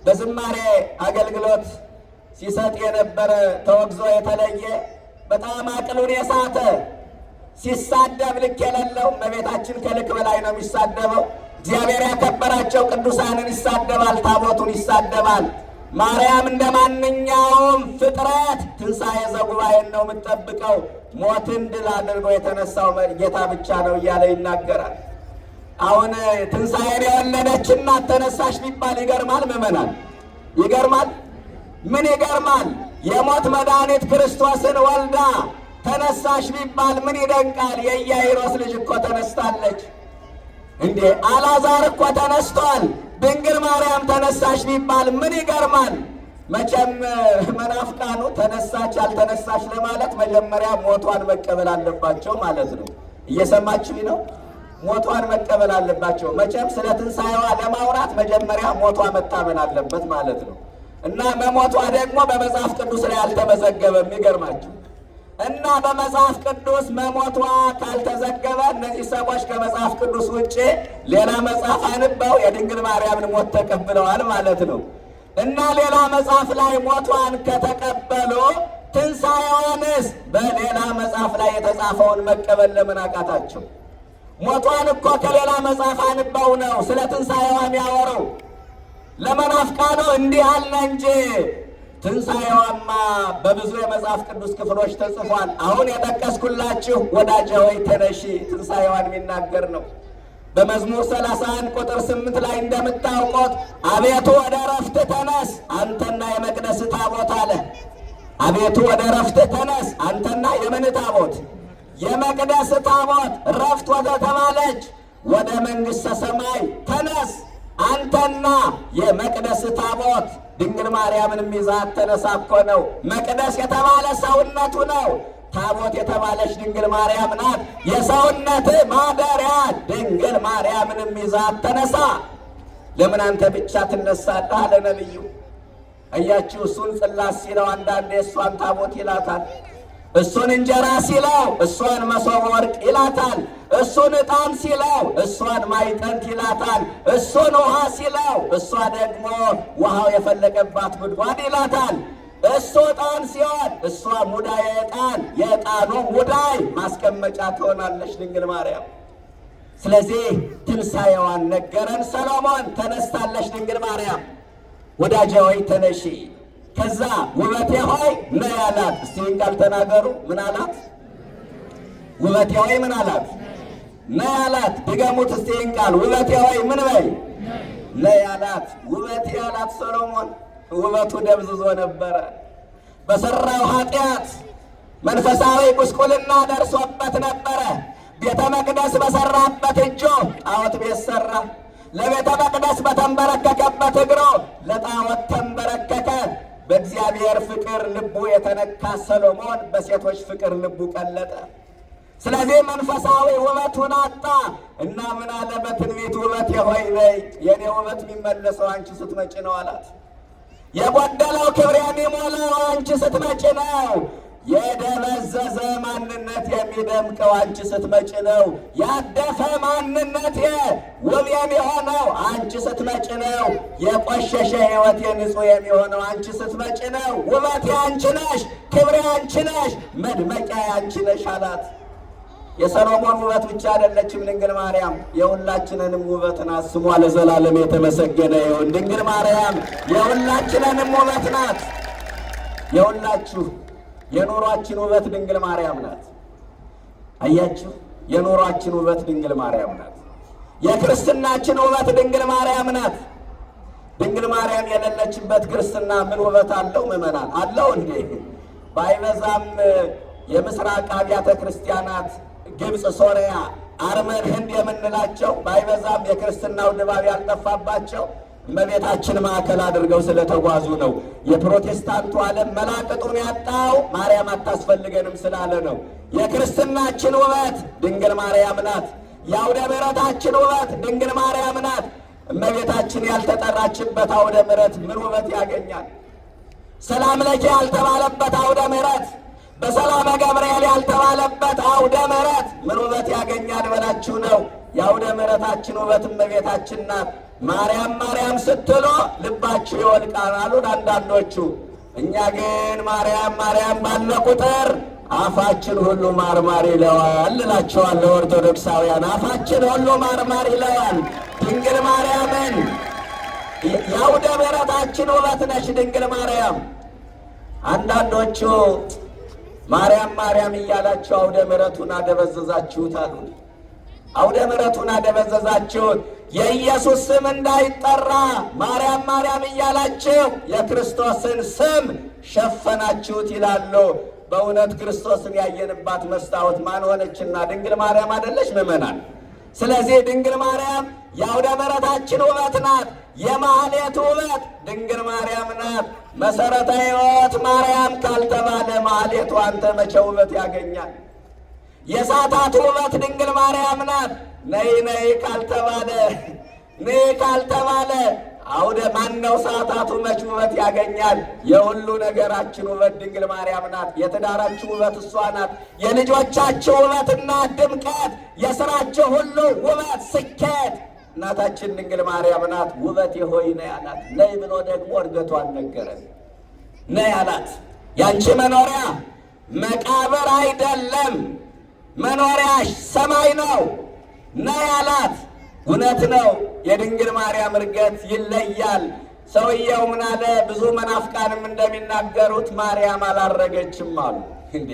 በዝማሬ አገልግሎት ሲሰጥ የነበረ ተወግዞ የተለየ በጣም አቅሉን የሳተ ሲሳደብ ልክ የሌለው እመቤታችን ከልክ በላይ ነው የሚሳደበው። እግዚአብሔር ያከበራቸው ቅዱሳንን ይሳደባል፣ ታቦቱን ይሳደባል። ማርያም እንደ ማንኛውም ፍጥረት ትንሣኤ ዘጉባኤን ነው የምትጠብቀው። ሞትን ድል አድርጎ የተነሳው ጌታ ብቻ ነው እያለ ይናገራል። አሁን ትንሣኤን የወለደች እናት ተነሳሽ ቢባል ይገርማል። ምእመናን ይገርማል። ምን ይገርማል? የሞት መድኃኒት ክርስቶስን ወልዳ ተነሳሽ ቢባል ምን ይደንቃል? የኢያኢሮስ ልጅ እኮ ተነስታለች እንዴ! አልዓዛር እኮ ተነስቷል። ድንግል ማርያም ተነሳሽ ቢባል ምን ይገርማል? መቼም መናፍቃኑ ተነሳች አልተነሳች ለማለት መጀመሪያ ሞቷን መቀበል አለባቸው ማለት ነው። እየሰማችሁ ነው? ሞቷን መቀበል አለባቸው። መቼም ስለ ትንሣኤዋ ለማውራት መጀመሪያ ሞቷ መታመን አለበት ማለት ነው። እና መሞቷ ደግሞ በመጽሐፍ ቅዱስ ላይ አልተመዘገበም። ይገርማችሁ እና በመጽሐፍ ቅዱስ መሞቷ ካልተዘገበ እነዚህ ሰዎች ከመጽሐፍ ቅዱስ ውጭ ሌላ መጽሐፍ አንበው የድንግል ማርያምን ሞት ተቀብለዋል ማለት ነው። እና ሌላ መጽሐፍ ላይ ሞቷን ከተቀበሉ ትንሣኤዋንስ በሌላ መጽሐፍ ላይ የተጻፈውን መቀበል ለምን አቃታቸው? ሞቷን እኮ ከሌላ መጽሐፍ አንበው ነው ስለ ትንሣኤዋ የሚያወሩ። ለመናፍቃኑ እንዲህ አለ እንጂ ትንሣኤዋማ በብዙ የመጽሐፍ ቅዱስ ክፍሎች ተጽፏል። አሁን የጠቀስኩላችሁ ወዳጄ ሆይ ተነሺ ትንሣኤዋን የሚናገር ነው። በመዝሙር 31 ቁጥር 8 ላይ እንደምታውቁት አቤቱ ወደ ዕረፍት ተነስ አንተና የመቅደስ ታቦት አለ። አቤቱ ወደ ዕረፍት ተነስ አንተና የምን ታቦት? የመቅደስ ታቦት ዕረፍት ወደ ተባለች ወደ መንግሥተ ሰማይ ተነስ አንተና የመቅደስ ታቦት። ድንግል ማርያምን ይዛት ተነሳ እኮ ነው። መቅደስ የተባለ ሰውነቱ ነው። ታቦት የተባለች ድንግል ማርያም ናት። የሰውነት ማደሪያ ድንግል ማርያምን ይዛት ተነሳ። ለምን አንተ ብቻ ትነሳለህ አለ ነቢዩ። አያችሁ፣ እሱን ጽላት ሲለው አንዳንዴ እሷን ታቦት ይላታል። እሱን እንጀራ ሲለው እሷን መሶበ ወርቅ ይላታል። እሱን ዕጣን ሲለው እሷን ማዕጠንት ይላታል። እሱን ውሃ ሲለው እሷ ደግሞ ውሃው የፈለቀባት ጉድጓድ ይላታል። እሱ ዕጣን ሲሆን እሷ ሙዳየ ዕጣን የዕጣኑ ሙዳይ ማስቀመጫ ትሆናለች ድንግል ማርያም። ስለዚህ ትንሣኤዋን ነገረን ሰሎሞን። ተነስታለች ድንግል ማርያም። ወዳጄ ሆይ ተነሺ። ከዛ ውበቴ ሆይ ነይ አላት። እስቲ ቃል ተናገሩ። ምን አላት? ውበቴ ሆይ ምን አላት? ነይ አላት። ድገሙት እስቲ ቃል። ውበቴ ሆይ ምን በይ? ነይ አላት። ውበቴ አላት ሰሎሞን። ውበቱ ደብዝዞ ነበረ። በሰራው ኃጢአት መንፈሳዊ ጉስቁልና ደርሶበት ነበረ። ቤተ መቅደስ በሰራበት እጁ ጣዖት ቤት ሰራ። ለቤተ መቅደስ በተንበረከከበት እግሩ ለጣዖት ተንበረከከ። በእግዚአብሔር ፍቅር ልቡ የተነካ ሰሎሞን በሴቶች ፍቅር ልቡ ቀለጠ። ስለዚህ መንፈሳዊ ውበቱን አጣ እና ምን አለ በትንቢት ውበቴ ሆይ ነይ፣ የኔ ውበት የሚመለሰው አንቺ ስትመጪ ነው አላት። የጎደለው ክብር የሚሞላው አንቺ ስትመጪ ነው። የደበዘዘ ማንነት የሚደምቀው አንቺ ስትመጪ ነው። ያደፈ ማንነት ውብ የሚሆነው አንቺ ስትመጪ ነው። የቆሸሸ ሕይወት ንጹሕ የሚሆነው አንቺ ስትመጪ ነው። ውበቴ አንቺ ነሽ፣ ክብሬ አንቺ ነሽ፣ መድመቂያ አንቺ ነሽ አላት። የሰሎሞን ውበት ብቻ አይደለችም ድንግል ማርያም፣ የሁላችንንም ውበት ናት። ስሟ ለዘላለም የተመሰገነ ይሁን። ድንግል ማርያም የሁላችንንም ውበት ናት። የሁላችሁ የኑሯችን ውበት ድንግል ማርያም ናት። አያችሁ፣ የኑሯችን ውበት ድንግል ማርያም ናት። የክርስትናችን ውበት ድንግል ማርያም ናት። ድንግል ማርያም የሌለችበት ክርስትና ምን ውበት አለው? ምእመናን አለው እንዴ? ባይበዛም የምስራቅ አብያተ ክርስቲያናት ግብፅ፣ ሶሪያ፣ አርመን፣ ህንድ የምንላቸው ባይበዛም የክርስትናው ድባብ ያልጠፋባቸው እመቤታችን ማዕከል አድርገው ስለተጓዙ ነው። የፕሮቴስታንቱ ዓለም መላቅጡን ያጣው ማርያም አታስፈልገንም ስላለ ነው። የክርስትናችን ውበት ድንግል ማርያም ናት። የአውደ ምሕረታችን ውበት ድንግል ማርያም ናት። እመቤታችን ያልተጠራችበት አውደ ምሕረት ምን ውበት ያገኛል? ሰላም ለኪ ያልተባለበት አውደ ምሕረት፣ በሰላመ ገብርኤል ያልተባለበት አውደ ምሕረት ምን ውበት ያገኛል በላችሁ ነው። የአውደ ምሕረታችን ውበት እመቤታችን ናት። ማርያም ማርያም ስትሉ ልባችሁ ይወልቃል አሉን አንዳንዶቹ። እኛ ግን ማርያም ማርያም ባለ ቁጥር አፋችን ሁሉ ማርማር ይለዋል እላቸዋለሁ። ኦርቶዶክሳውያን አፋችን ሁሉ ማርማር ይለዋል ድንግል ማርያምን። የአውደ ምሕረታችን ውበት ነሽ ድንግል ማርያም። አንዳንዶቹ ማርያም ማርያም እያላችሁ አውደ ምሕረቱን አደበዘዛችሁት አሉ። አውደ ምሕረቱን አደበዘዛችሁት። የኢየሱስ ስም እንዳይጠራ ማርያም ማርያም እያላችሁ የክርስቶስን ስም ሸፈናችሁት ይላሉ። በእውነት ክርስቶስን ያየንባት መስታወት ማን ሆነችና? ድንግል ማርያም አይደለች ምእመናን? ስለዚህ ድንግል ማርያም የአውደ ምሕረታችን ውበት ናት። የማህሌት ውበት ድንግል ማርያም ናት። መሰረተ ሕይወት ማርያም ካልተባለ ማህሌቱ አንተ መቼ ውበት ያገኛል? የሰዓታት ውበት ድንግል ማርያም ናት። ነይ ነይ ካልተባለ ነይ ካልተባለ አውደ ማነው ሰዓታቱ መች ውበት ያገኛል? የሁሉ ነገራችን ውበት ድንግል ማርያም ናት። የትዳራችሁ ውበት እሷ ናት። የልጆቻችሁ ውበትና ድምቀት፣ የሥራችሁ ሁሉ ውበት ስኬት እናታችን ድንግል ማርያም ናት። ውበቴ ሆይ ነይ አላት። ነይ ብሎ ደግሞ እርገቷን ነገረን። ነይ አላት። ያንቺ መኖሪያ መቃብር አይደለም፣ መኖሪያሽ ሰማይ ነው። ነይ አላት። እውነት ነው። የድንግል ማርያም እርገት ይለያል። ሰውየው ምን አለ? ብዙ መናፍቃንም እንደሚናገሩት ማርያም አላረገችም አሉ። እንዴ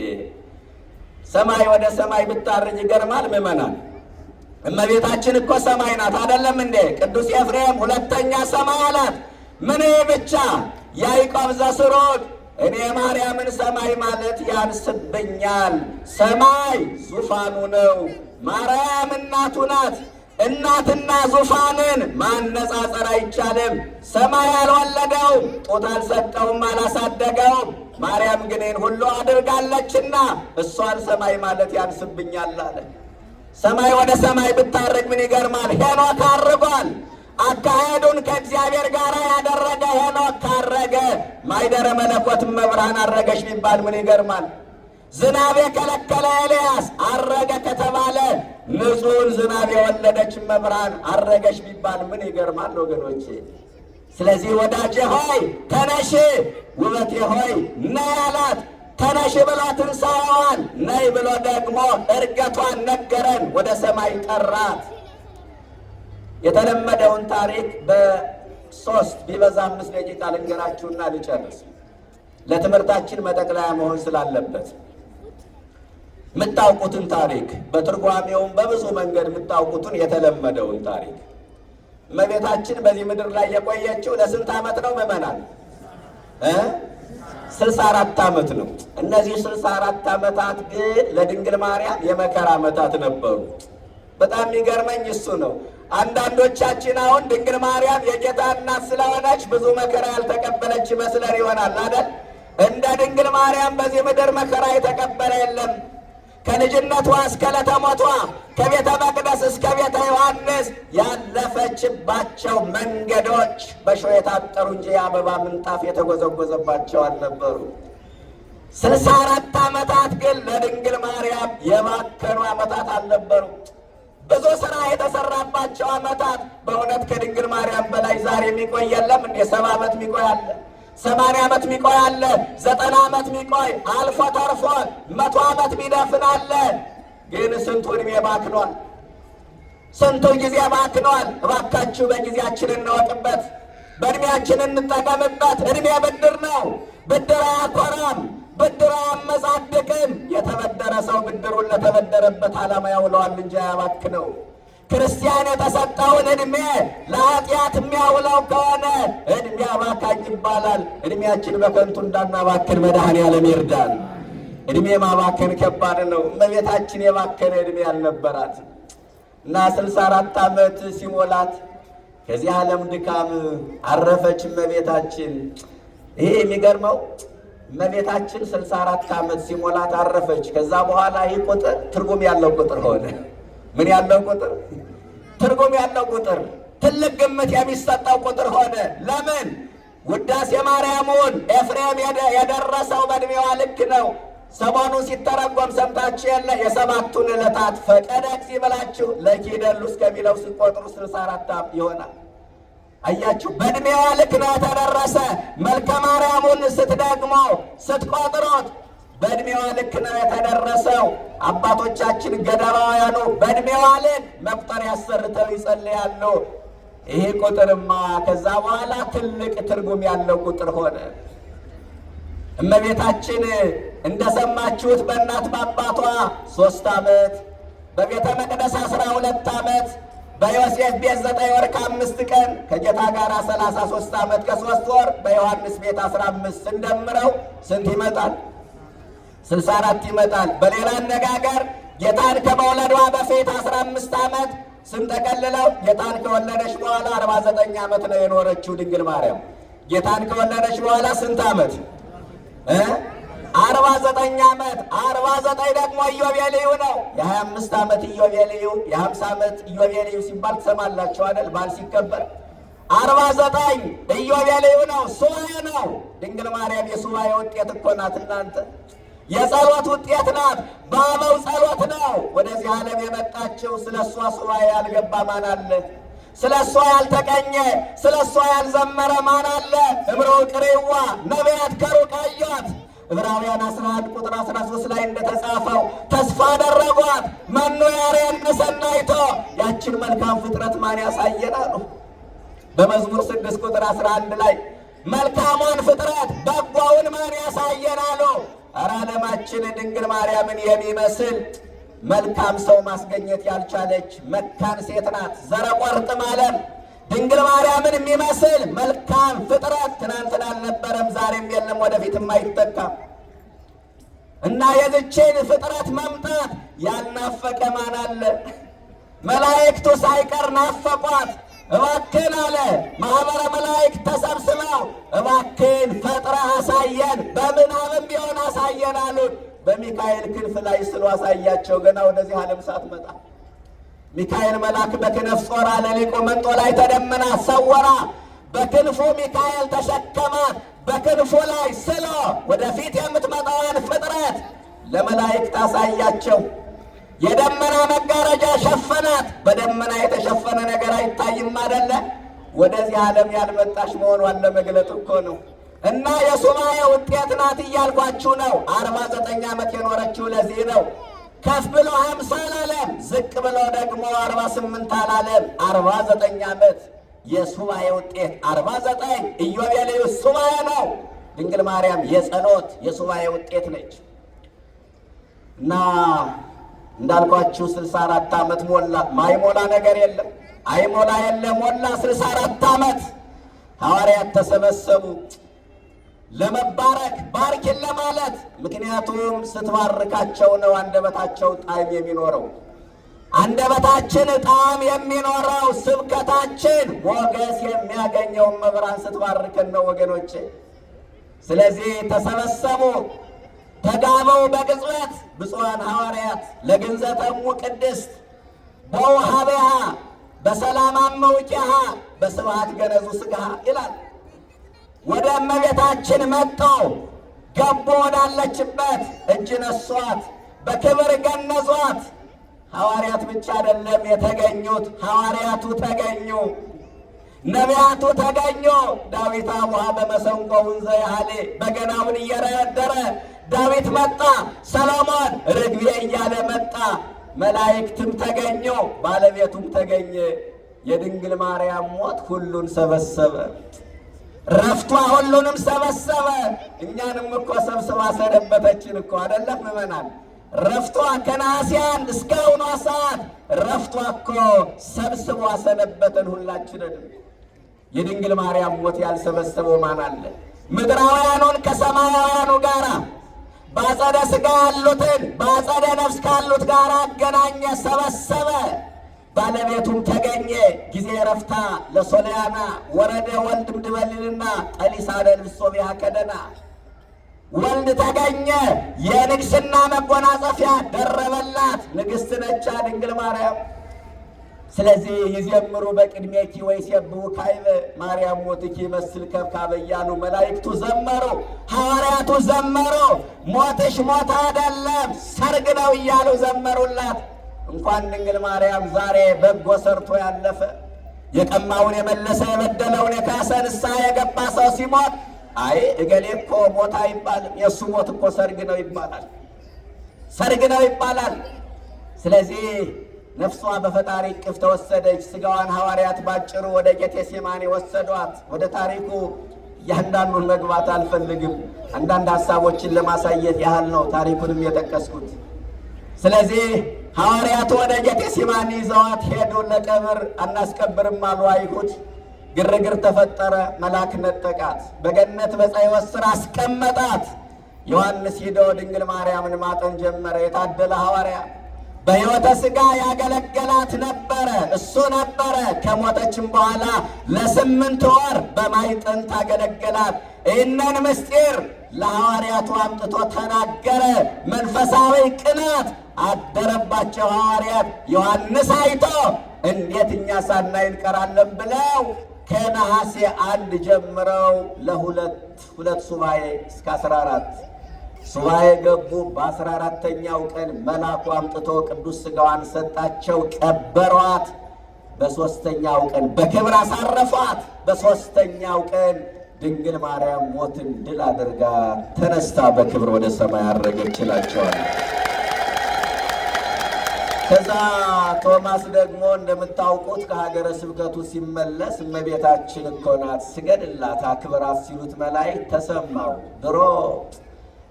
ሰማይ ወደ ሰማይ ብታርጅ ይገርማል ምእመናን። እመቤታችን እኮ ሰማይ ናት አይደለም እንዴ? ቅዱስ ኤፍሬም ሁለተኛ ሰማይ አላት። ምን ብቻ ያዕቆብ ዘስሩግ እኔ ማርያምን ሰማይ ማለት ያንስብኛል። ሰማይ ዙፋኑ ነው፣ ማርያም እናቱ ናት። እናትና ዙፋንን ማነጻጸር አይቻልም። ሰማይ አልወለደውም፣ ጡት አልሰጠውም፣ አላሳደገውም። ማርያም ግን ይህን ሁሉ አድርጋለችና እሷን ሰማይ ማለት ያንስብኛል አለ። ሰማይ ወደ ሰማይ ብታርግ ምን ይገርማል? ሄኖክ አርጓል። አካሄዱን ከእግዚአብሔር ጋር ያደረገ ሄኖክ ካረገ፣ ማይደረ መለኮት መብርሃን አረገች ቢባል ምን ይገርማል? ዝናብ የከለከለ ኤልያስ አረገ ከተባለ ንጹሕን ዝናብ የወለደች መብርሃን አረገች ቢባል ምን ይገርማል ወገኖቼ? ስለዚህ ወዳጄ ሆይ ተነሽ፣ ውበቴ ሆይ ነይ አላት። ተነሽ ብሎ ትንሣኤዋን፣ ነይ ብሎ ደግሞ እርገቷን ነገረን፣ ወደ ሰማይ ጠራት። የተለመደውን ታሪክ በ3 ቢበዛ 5 ደቂቃ ልንገራችሁና ልጨርስ፣ ለትምህርታችን መጠቅለያ መሆን ስላለበት። የምታውቁትን ታሪክ በትርጓሜውም በብዙ መንገድ የምታውቁትን የተለመደውን ታሪክ። እመቤታችን በዚህ ምድር ላይ የቆየችው ለስንት ዓመት ነው ምእመናን? 64 ዓመት ነው። እነዚህ 64 ዓመታት ግን ለድንግል ማርያም የመከራ ዓመታት ነበሩ። በጣም የሚገርመኝ እሱ ነው። አንዳንዶቻችን አሁን ድንግል ማርያም የጌታ እናት ስለሆነች ብዙ መከራ ያልተቀበለች ይመስለን ይሆናል አይደል? እንደ ድንግል ማርያም በዚህ ምድር መከራ የተቀበለ የለም። ከልጅነቷ እስከ ዕለተ ሞቷ ከቤተ መቅደስ እስከ ቤተ ዮሐንስ ያለፈችባቸው መንገዶች በእሾህ የታጠሩ እንጂ የአበባ ምንጣፍ የተጎዘጎዘባቸው አልነበሩ። 64 ዓመታት ግን ለድንግል ማርያም የባከኑ ዓመታት አልነበሩ። ብዙ ሥራ የተሰራባቸው ዓመታት። በእውነት ከድንግል ማርያም በላይ ዛሬ የሚቆይ የለም እንዴ? 70 ዓመት የሚቆይ አለ፣ 80 ዓመት የሚቆይ አለ፣ 90 ዓመት የሚቆይ አልፎ ተርፎ 100 ዓመት የሚደፍን አለ። ግን ስንቱ ዕድሜ ባክኗል፣ ስንቱ ጊዜ ባክኗል። እባካችሁ በጊዜያችን እንወቅበት፣ በዕድሜያችን እንጠቀምበት። ዕድሜ ብድር ነው። ብድር አያኮራም፣ ብድር አያመጻድቅም። የተበደረ ሰው ብድሩን ለተበደረበት ዓላማ ያውለዋል እንጂ አያባክነው። ክርስቲያን የተሰጠውን ዕድሜ ለኃጢአት የሚያውለው ከሆነ ዕድሜ አባካኝ ይባላል። ዕድሜያችን በከንቱ እንዳናባክን መድኃኔዓለም ይርዳን። እድሜ ማባከን ከባድ ነው። እመቤታችን የባከነ እድሜ አልነበራት እና 64 ዓመት ሲሞላት ከዚህ ዓለም ድካም አረፈች እመቤታችን። ይሄ የሚገርመው እመቤታችን 64 ዓመት ሲሞላት አረፈች። ከዛ በኋላ ይህ ቁጥር ትርጉም ያለው ቁጥር ሆነ። ምን ያለው ቁጥር? ትርጉም ያለው ቁጥር፣ ትልቅ ግምት የሚሰጠው ቁጥር ሆነ። ለምን? ውዳሴ ማርያሙን ኤፍሬም የደረሰው በዕድሜዋ ልክ ነው። ሰሞኑን ሲተረጎም ሰምታችሁ የለ? የሰባቱን ዕለታት ፈቀደ እግዚእ ብላችሁ ለኪደሉ እስከሚለው ስትቆጥሩ 64 ይሆናል። አያችሁ፣ በዕድሜዋ ልክ ነው የተደረሰ። መልከ ማርያሙን ስትደግሞ ስትቆጥሩት በዕድሜዋ ልክ ነው የተደረሰው። አባቶቻችን ገዳማውያኑ በዕድሜዋ ልክ መቁጠሪያ አሰርተው ይጸልያሉ። ይሄ ቁጥርማ ከዛ በኋላ ትልቅ ትርጉም ያለው ቁጥር ሆነ። እመቤታችን እንደሰማችሁት በእናት በአባቷ 3 ዓመት፣ በቤተ መቅደስ 12 ዓመት፣ በዮሴፍ ቤት 9 ወር ከ5 ቀን፣ ከጌታ ጋር 33 ዓመት ከ3 ወር፣ በዮሐንስ ቤት 15 ስንደምረው ስንት ይመጣል? 64 ይመጣል። በሌላ አነጋገር ጌታን ከመውለዷ በፊት 15 ዓመት ስንጠቀልለው ጌታን ከወለደች በኋላ 49 ዓመት ነው የኖረችው ድንግል ማርያም። ጌታን ከወለደች በኋላ ስንት ዓመት? 49 ዓመት። 49 ደግሞ ኢዮቤልዩ ነው። የ25 ዓመት ኢዮቤልዩ፣ የ50 ዓመት ኢዮቤልዩ ሲባል ትሰማላችሁ አይደል? በዓል ሲከበር 49 ኢዮቤልዩ ነው። ሱባኤ ነው። ድንግል ማርያም የሱባኤ ውጤት እኮ ናት እናንተ። የጸሎት ውጤት ናት። በአበው ጸሎት ነው ወደዚህ ዓለም የመጣችው። ስለ እሷ ሱባኤ ያልገባ ማን አለ? ስለ እሷ ያልተቀኘ፣ ስለ እሷ ያልዘመረ ማን አለ? እምሮ ቅሬዋ ነቢያት ከሩቅ አዩአት። ዕብራውያን 11 ቁጥር 13 ላይ እንደተጻፈው ተስፋ አደረጓት። መኑ ያሬን ሰናይቶ፣ ያችን መልካም ፍጥረት ማን ያሳየናል? በመዝሙር 6 ቁጥር 11 ላይ መልካሟን ፍጥረት በጎውን ማን ያሳየናል? ኧረ ዓለማችን ድንግል ማርያምን የሚመስል መልካም ሰው ማስገኘት ያልቻለች መካን ሴት ናት። ዘረቆርጥም ዓለም ድንግል ማርያምን የሚመስል መልካም ፍጥረት ትናንትና አልነበረም፣ ዛሬም የለም፣ ወደፊትም አይተካም። እና የዝችን ፍጥረት መምጣት ያልናፈቀ ማን አለ? መላእክቱ ሳይቀር ናፈቋት። እባክን አለ ማኅበረ መላእክት ተሰብስበው፣ እባክን ፈጥረህ አሳየን፣ በምናብም ቢሆን አሳየን አሉት። በሚካኤል ክንፍ ላይ ስሎ አሳያቸው። ገና ወደዚህ ዓለም ሳትመጣ ሚካኤል መልአክ በክነፍ ጾራ ለሊቆ መንጦ ላይ ተደመና ሰወራ። በክንፉ ሚካኤል ተሸከማት። በክንፉ ላይ ስሎ ወደፊት የምትመጣዋን ፍጥረት ለመላእክት አሳያቸው። የደመና መጋረጃ ሸፈናት። በደመና የተሸፈነ ነገር አይታይም አደለ? ወደዚህ ዓለም ያልመጣሽ መሆኗን ለመግለጥ እኮ ነው። እና የሱባኤ ውጤት ናት እያልኳችሁ ነው። 49 ዓመት የኖረችው ለዚህ ነው። ከፍ ብሎ 50 አላለም፣ ዝቅ ብሎ ደግሞ 48 አላለም። 49 ዓመት የሱባኤ ውጤት። 49 ኢዮቤልዩ ሱባኤ ነው። ድንግል ማርያም የጸሎት የሱባኤ ውጤት ነች። እና እንዳልኳችሁ 64 ዓመት ሞላ። ማይሞላ ነገር የለም፣ አይሞላ የለም። ሞላ 64 ዓመት። ሐዋርያት ተሰበሰቡ ለመባረክ፣ ባርኪን ለማለት። ምክንያቱም ስትባርካቸው ነው አንደበታቸው ጣዕም የሚኖረው። አንደበታችን ጣዕም የሚኖረው ስብከታችን ሞገስ የሚያገኘው መብራን ስትባርከን ነው ወገኖቼ። ስለዚህ ተሰበሰቡ፣ ተጋበው በቅጽበት ብፁዓን ሐዋርያት ለግንዘተሙ ቅድስት በውሃቢሃ በሰላም አመውቂሃ በስብሐት ገነዙ ሥጋሃ ይላል። ወደ እመቤታችን መጥተው ገቦ ወዳለችበት እጅ ነሷት፣ በክብር ገነዟት። ሐዋርያት ብቻ አይደለም የተገኙት፣ ሐዋርያቱ ተገኙ፣ ነቢያቱ ተገኙ። ዳዊት አቡሃ በመሰንቆ እንዘ ያህሌ በገናውን እየረደረ ዳዊት መጣ፣ ሰሎሞን ርግቤ እያለ መጣ። መላእክትም ተገኙ፣ ባለቤቱም ተገኘ። የድንግል ማርያም ሞት ሁሉን ሰበሰበ፣ ረፍቷ ሁሉንም ሰበሰበ። እኛንም እኮ ሰብስባ ሰነበተችን እኮ አይደለም ምእመናን? ረፍቷ ከነሐሴ 1 እስከ አሁኗ ሰዓት ረፍቷ እኮ ሰብስቧ ሰነበተን ሁላችንን። የድንግል ማርያም ሞት ያልሰበሰበው ማን አለ? ምድራውያኑን ከሰማያውያኑ ጋራ በአጸደ ሥጋ ያሉትን በአጸደ ነፍስ ካሉት ጋር አገናኘ፣ ሰበሰበ። ባለቤቱም ተገኘ። ጊዜ ረፍታ ለሶልያና ወረደ ወልድ እምድበልልና ጠሊሳነ ልብሶ ቢሃከደና ወልድ ተገኘ። የንግስና መጎናጸፊያ ደረበላት። ንግሥት ነቻ ድንግል ማርያም። ስለዚህ ይዘምሩ በቅድሜኪ ወይሴብሑ ካይበ ማርያም ሞትኪ ይመስል ከብካበ እያሉ መላእክቱ ዘመሩ፣ ሐዋርያቱ ዘመሩ። ሞትሽ ሞት አይደለም ሰርግ ነው እያሉ ዘመሩላት። እንኳን ድንግል ማርያም ዛሬ በጎ ሰርቶ ያለፈ የቀማውን የመለሰ የበደለውን የካሰ ንስሐ የገባ ሰው ሲሞት አይ እገሌ እኮ ሞት አይባልም፣ የእሱ ሞት እኮ ሰርግ ነው ይባላል፣ ሰርግ ነው ይባላል። ስለዚህ ነፍሷ በፈጣሪ እቅፍ ተወሰደች። ሥጋዋን ሐዋርያት ባጭሩ ወደ ጌቴሴማኒ ወሰዷት። ወደ ታሪኩ እያንዳንዱን መግባት አልፈልግም፣ አንዳንድ ሐሳቦችን ለማሳየት ያህል ነው ታሪኩንም የጠቀስኩት። ስለዚህ ሐዋርያቱ ወደ ጌቴሴማኒ ይዘዋት ሄዱ። ለቀብር አናስቀብርም አሉ አይሁድ። ግርግር ተፈጠረ። መልአክ ነጠቃት፣ በገነት በዕፀ ሕይወት ሥር አስቀመጣት። ዮሐንስ ሂዶ ድንግል ማርያምን ማጠን ጀመረ። የታደለ ሐዋርያ በሕይወተ ሥጋ ያገለገላት ነበረ፣ እሱ ነበረ። ከሞተችም በኋላ ለ8 ወር በማኅፀን አገለገላት። ይህንን ምስጢር ለሐዋርያቱ አምጥቶ ተናገረ። መንፈሳዊ ቅናት አደረባቸው ሐዋርያት። ዮሐንስ አይቶ እንዴት እኛ ሳናይ እንቀራለን ብለው ከነሐሴ 1 ጀምረው ለሁለት ሱባኤ እስከ 14 ሱባኤ ገቡ። በ14ተኛው ቀን መልአኩ አምጥቶ ቅዱስ ሥጋዋን ሰጣቸው፣ ቀበሯት። በሦስተኛው ቀን በክብር አሳረፏት። በሦስተኛው ቀን ድንግል ማርያም ሞትን ድል አድርጋ ተነስታ በክብር ወደ ሰማይ አረገች ይላቸዋል። ከዛ ቶማስ ደግሞ እንደምታውቁት ከሀገረ ስብከቱ ሲመለስ እመቤታችን እኮ ናት ስገድላት አክብራት ሲሉት መላእክት ተሰማው። ድሮ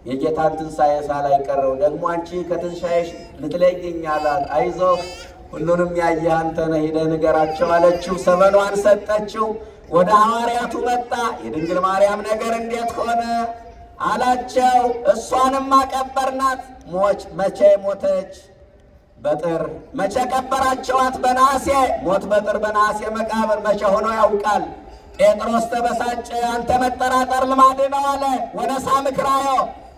የጌታን ትንሣኤ ሳላይ ቀረው ደግሞ አንቺ ከትንሣኤሽ ልትለይኝ አላት። አይዞህ ሁሉንም ያየህ አንተ ነህ፣ ሂደህ ንገራቸው አለችው። ሰበኗን ሰጠችው። ወደ ሐዋርያቱ መጣ። የድንግል ማርያም ነገር እንዴት ሆነ አላቸው። እሷንም አቀበርናት። መቼ ሞተች? በጥር። መቼ ቀበራቸዋት? በነሐሴ። ሞት በጥር በነሐሴ መቃብር መቼ ሆኖ ያውቃል? ጴጥሮስ ተበሳጨ። አንተ መጠራጠር ልማድ ነው አለ። ወነሳ ምክራዮ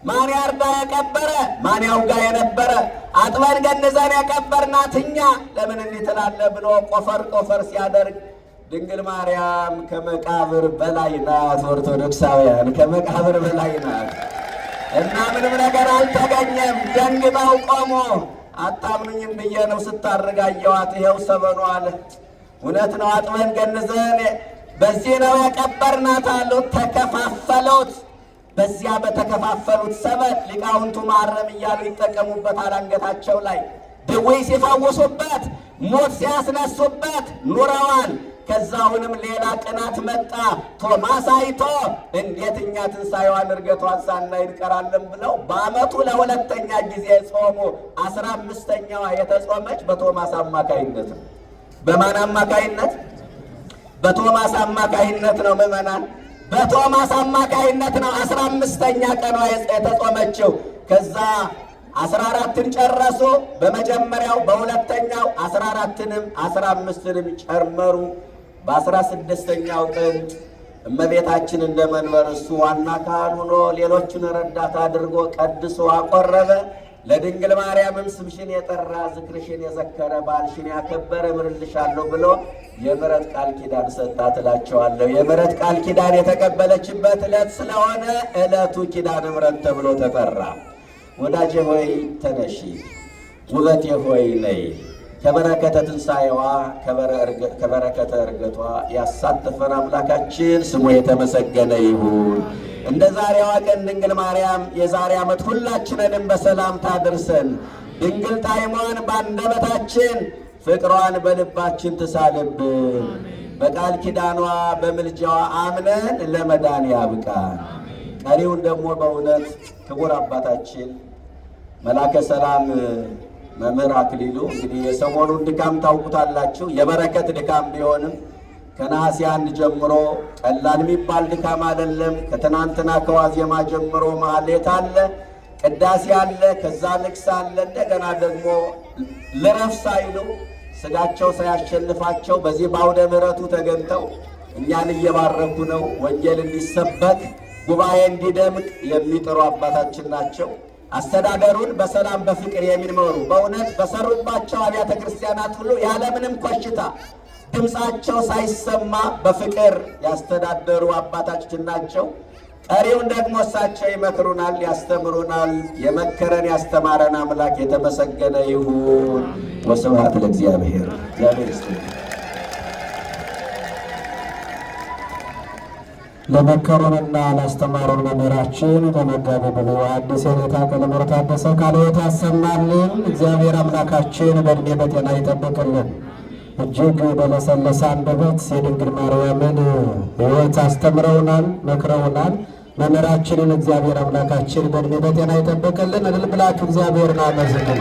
ማን ያርዳ የቀበረ ማን ያውጋ የነበረ አጥበን ገንዘን የቀበርናት እኛ ለምን እንዲህ ትላለህ ብሎ ቆፈር ሲያደርግ ድንግል ማርያም ከመቃብር በላይ ናት። ኦርቶዶክሳውያን ከመቃብር በላይ ናት እና ምንም ነገር አልተገኘም። ደንግጠው ቆሞ አታምኑኝም ብዬ ነው ስታረጋየዋት ይኸው ሰበኑ አለ። እውነት ነው አጥበን ገንዘን በዚህ ነው የቀበርናት አሉት። ተከፋፈሉት። በዚያ በተከፋፈሉት ሰበን ሊቃውንቱ ማረም እያሉ ይጠቀሙበታል። አንገታቸው ላይ ድዌ ሲፈውሱበት፣ ሞት ሲያስነሱበት ኑረዋል። ከዛውንም ሌላ ቅናት መጣ። ቶማስ አይቶ እንዴት እኛ ትንሣኤዋን እርገቷን ሳናይ እንቀራለን ብለው በዓመቱ ለሁለተኛ ጊዜ ጾሙ። 15ኛዋ የተጾመች በቶማስ አማካይነት ነው። በማን አማካይነት? በቶማስ አማካይነት ነው። ምዕመናን በቶማስ አማካይነት ነው 15ኛ ቀኗ የተጾመችው። ከዛ 14ን ጨረሱ። በመጀመሪያው በሁለተኛው 14ንም 15ንም ጨመሩ። በ16ኛው ቀን እመቤታችን እንደ መንበር እሱ ዋና ካህን ሆኖ ሌሎችን ረዳት አድርጎ ቀድሶ አቆረበ። ለድንግል ማርያምም ስምሽን የጠራ ዝክርሽን የዘከረ ባልሽን ያከበረ ምርልሻለሁ ብሎ የምሕረት ቃል ኪዳን ሰጣት እላቸዋለሁ። የምሕረት ቃል ኪዳን የተቀበለችበት ዕለት ስለሆነ ዕለቱ ኪዳነ ምሕረት ተብሎ ተጠራ። ወዳጄ ሆይ ተነሺ፣ ውበቴ ሆይ ነይ። ከበረከተ ትንሣኤዋ ከበረከተ ዕርገቷ ያሳተፈን አምላካችን ስሙ የተመሰገነ ይሁን። እንደ ዛሬዋ ቀን ድንግል ማርያም የዛሬ ዓመት ሁላችንንም በሰላም ታድርሰን። ድንግል ጣዕሟን በአንደበታችን ፍቅሯን በልባችን ትሳልብን። በቃል ኪዳኗ በምልጃዋ አምነን ለመዳን ያብቃን። ቀሪውን ደግሞ በእውነት ክቡር አባታችን መላከ ሰላም መምህር አክሊሉ እንግዲህ የሰሞኑን ድካም ታውቁታላችሁ። የበረከት ድካም ቢሆንም ከነሐሴ 1 ጀምሮ ቀላል የሚባል ድካም አይደለም። ከትናንትና ከዋዜማ ጀምሮ ማህሌት አለ። ቅዳሴ አለ፣ ከዛ ንግስ አለ። እንደገና ደግሞ ልረፍ ሳይሉ ስጋቸው ሳያሸንፋቸው በዚህ በአውደ ምሕረቱ ተገኝተው እኛን እየባረኩ ነው። ወንጌል እንዲሰበክ ጉባኤ እንዲደምቅ የሚጥሩ አባታችን ናቸው። አስተዳደሩን በሰላም በፍቅር የሚመሩ በእውነት በሰሩባቸው አብያተ ክርስቲያናት ሁሉ ያለምንም ኮሽታ ድምፃቸው ሳይሰማ በፍቅር ያስተዳደሩ አባታችን ናቸው። ቀሪውን ደግሞ እሳቸው ይመክሩናል፣ ያስተምሩናል። የመከረን ያስተማረን አምላክ የተመሰገነ ይሁን። ወስብሐት ለእግዚአብሔር። እግዚአብሔር ይስጥልኝ። ለመከሩንና ላስተማሩን መምህራችን ለመጋቤ ብሉይ ሐዲስ የኔታ ቀለመወርቅ ታደሰ ቃለ ሕይወት ያሰማልን። እግዚአብሔር አምላካችን በዕድሜ በጤና ይጠብቅልን። እጅግ በለሰለሰ አንደበት የድንግል ማርያምን ሕይወት አስተምረውናል፣ መክረውናል። መምህራችንን እግዚአብሔር አምላካችን በዕድሜ በጤና ይጠብቅልን። እልል ብላችሁ እግዚአብሔርን አመስግኑ።